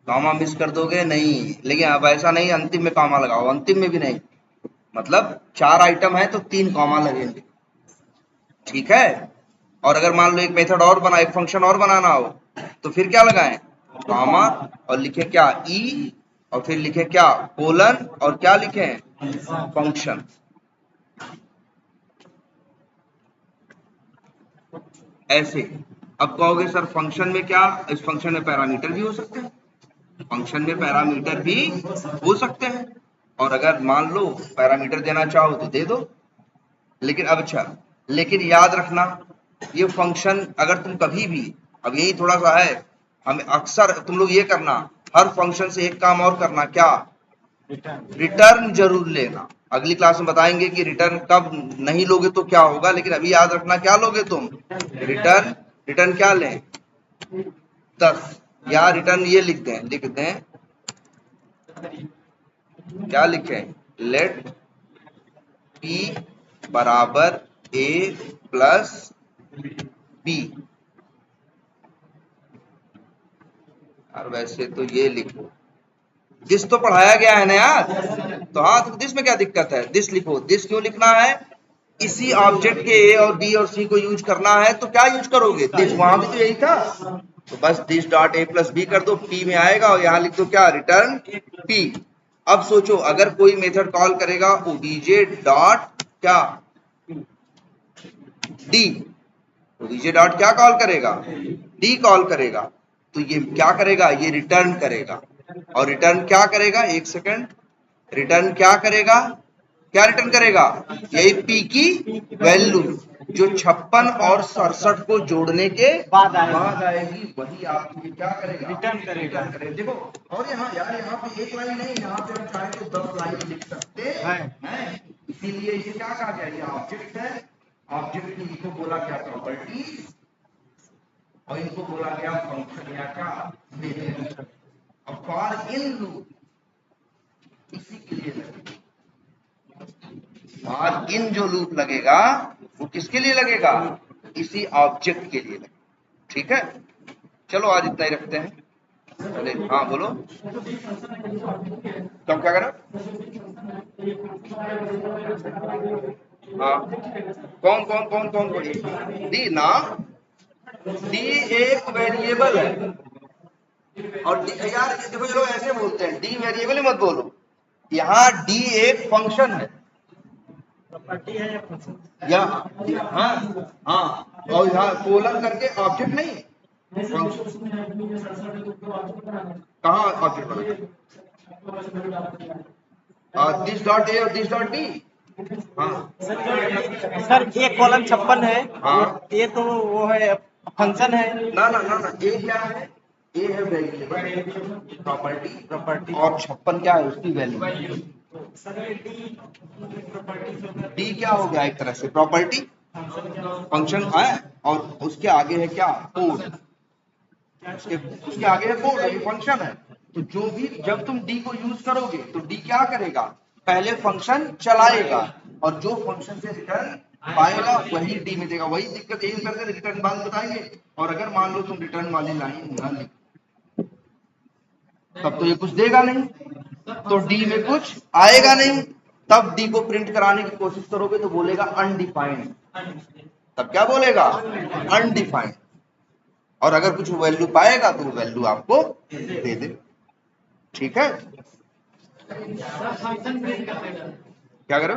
कॉमा मिस कर दोगे नहीं, लेकिन अब ऐसा नहीं अंतिम में कॉमा लगाओ, अंतिम में भी नहीं, मतलब 4 आइटम है तो 3 कॉमा लगेंगे, ठीक है। और अगर मान लो एक मेथड और बना, एक फंक्शन और बनाना हो तो फिर क्या लगाएं, कॉमा, और लिखे क्या ई, और फिर लिखे क्या कोलन, और क्या लिखे फंक्शन, ऐसे। अब कहोगे सर फंक्शन में क्या, इस फंक्शन में पैरामीटर भी हो सकते हैं, फंक्शन में पैरामीटर भी हो सकते हैं, और अगर मान लो पैरामीटर देना चाहो तो दे दो, लेकिन अब अच्छा, लेकिन याद रखना ये फंक्शन अगर तुम कभी भी, अब यही थोड़ा सा है, हमें अक्सर तुम लोग ये करना, हर फंक्शन से एक काम और करना, क्या, रिटर्न जरूर लेना, अगली क्लास में बताएंगे कि रिटर्न कब नहीं लोगे तो क्या होगा, लेकिन अभी याद रखना क्या लोगे तुम, रिटर्न, रिटर्न क्या लें 10, या रिटर्न ये लिख दें क्या लिखें, लेट p बराबर a प्लस b, और वैसे तो ये लिखो, दिस तो पढ़ाया गया है ना यार, तो हाँ, तो दिस में क्या दिक्कत है, दिस लिखो, दिस क्यों लिखना है, इसी ऑब्जेक्ट के ए और बी और सी को यूज करना है, तो क्या यूज करोगे, दिस, वहां भी तो यही था, तो बस this dot A plus B कर दो, पी में आएगा, और यहाँ लिख दो क्या, रिटर्न पी। अब सोचो अगर कोई मेथड कॉल करेगा ओबीजे डॉट क्या, डी, ओबीजे डॉट क्या कॉल करेगा, डी कॉल करेगा, तो ये क्या करेगा, ये रिटर्न करेगा, और रिटर्न क्या करेगा, एक सेकंड, रिटर्न क्या करेगा, क्या रिटर्न करेगा, यही पी की वैल्यू जो 56 और 67 को जोड़ने के बाद आएगी, वही आपके क्या करेगा, रिटर्न करेगा। देखो, और यहाँ यार यहाँ पे एक लाइन नहीं, यहाँ पे हम चाहे तो 10 लाइन लिख सकते हैं, इसीलिए इसे क्या कहा गया, ये ऑब्जेक्ट है, ऑब्जेक्ट इनको बोला गया प्रॉपर्टी और इनको बोला गया फंक्शन या क्या मेथड। अब फॉर इन लूप इसी के लिए लगेगा, फॉर इन जो लूप लगेगा वो किसके लिए लगेगा, इसी ऑब्जेक्ट के लिए लगेगा। ठीक है, चलो आज इतना ही रखते हैं। अरे हाँ बोलो, तुम क्या करो, हाँ कौन कौन कौन कौन पढ़ी, डी ना, डी एक वेरिएबल है, और यार ये देखो, चलो ऐसे बोलते हैं, डी वेरिएबल ही मत बोलो, यहाँ डी एक फंक्शन है, प्रॉपर्टी है या फंक्शन, या हाँ हाँ, और यहाँ कोलन करके ऑब्जेक्ट नहीं, कहाँ ऑब्जेक्ट बना, दिस डॉट ए और दिस डॉट बी, हाँ सर ये कॉलम 56 है, हाँ, ये तो वो है फंक्शन है, ना ना ना ना, ए क्या है, ए है वेरिएबल प्रॉपर्टी, और 56 क्या है उसकी वैल्यू, डी क्या हो गया एक तरह से प्रॉपर्टी, फंक्शन है, और उसके आगे है क्या, कोड, उसके आगे है कोड, अभी फंक्शन है, तो जो भी जब तुम डी को यूज करोगे तो डी क्या करेगा, पहले फंक्शन चलाएगा और जो फंक्शन से रिटर्न पाएगा वही डी में देगा। वही दिक्कत यही करते रिटर्न बाद बताएंगे, और अगर मान लो तुम रिटर्न वाली लाइन ना लिख तब तो ये कुछ देगा नहीं, तो डी में कुछ आएगा नहीं, तब डी को प्रिंट कराने की कोशिश करोगे तो बोलेगा अनडिफाइंड, तब क्या बोलेगा, अनडिफाइंड, और अगर कुछ वैल्यू पाएगा तो वो वैल्यू आपको दे दे। ठीक है, क्या करो,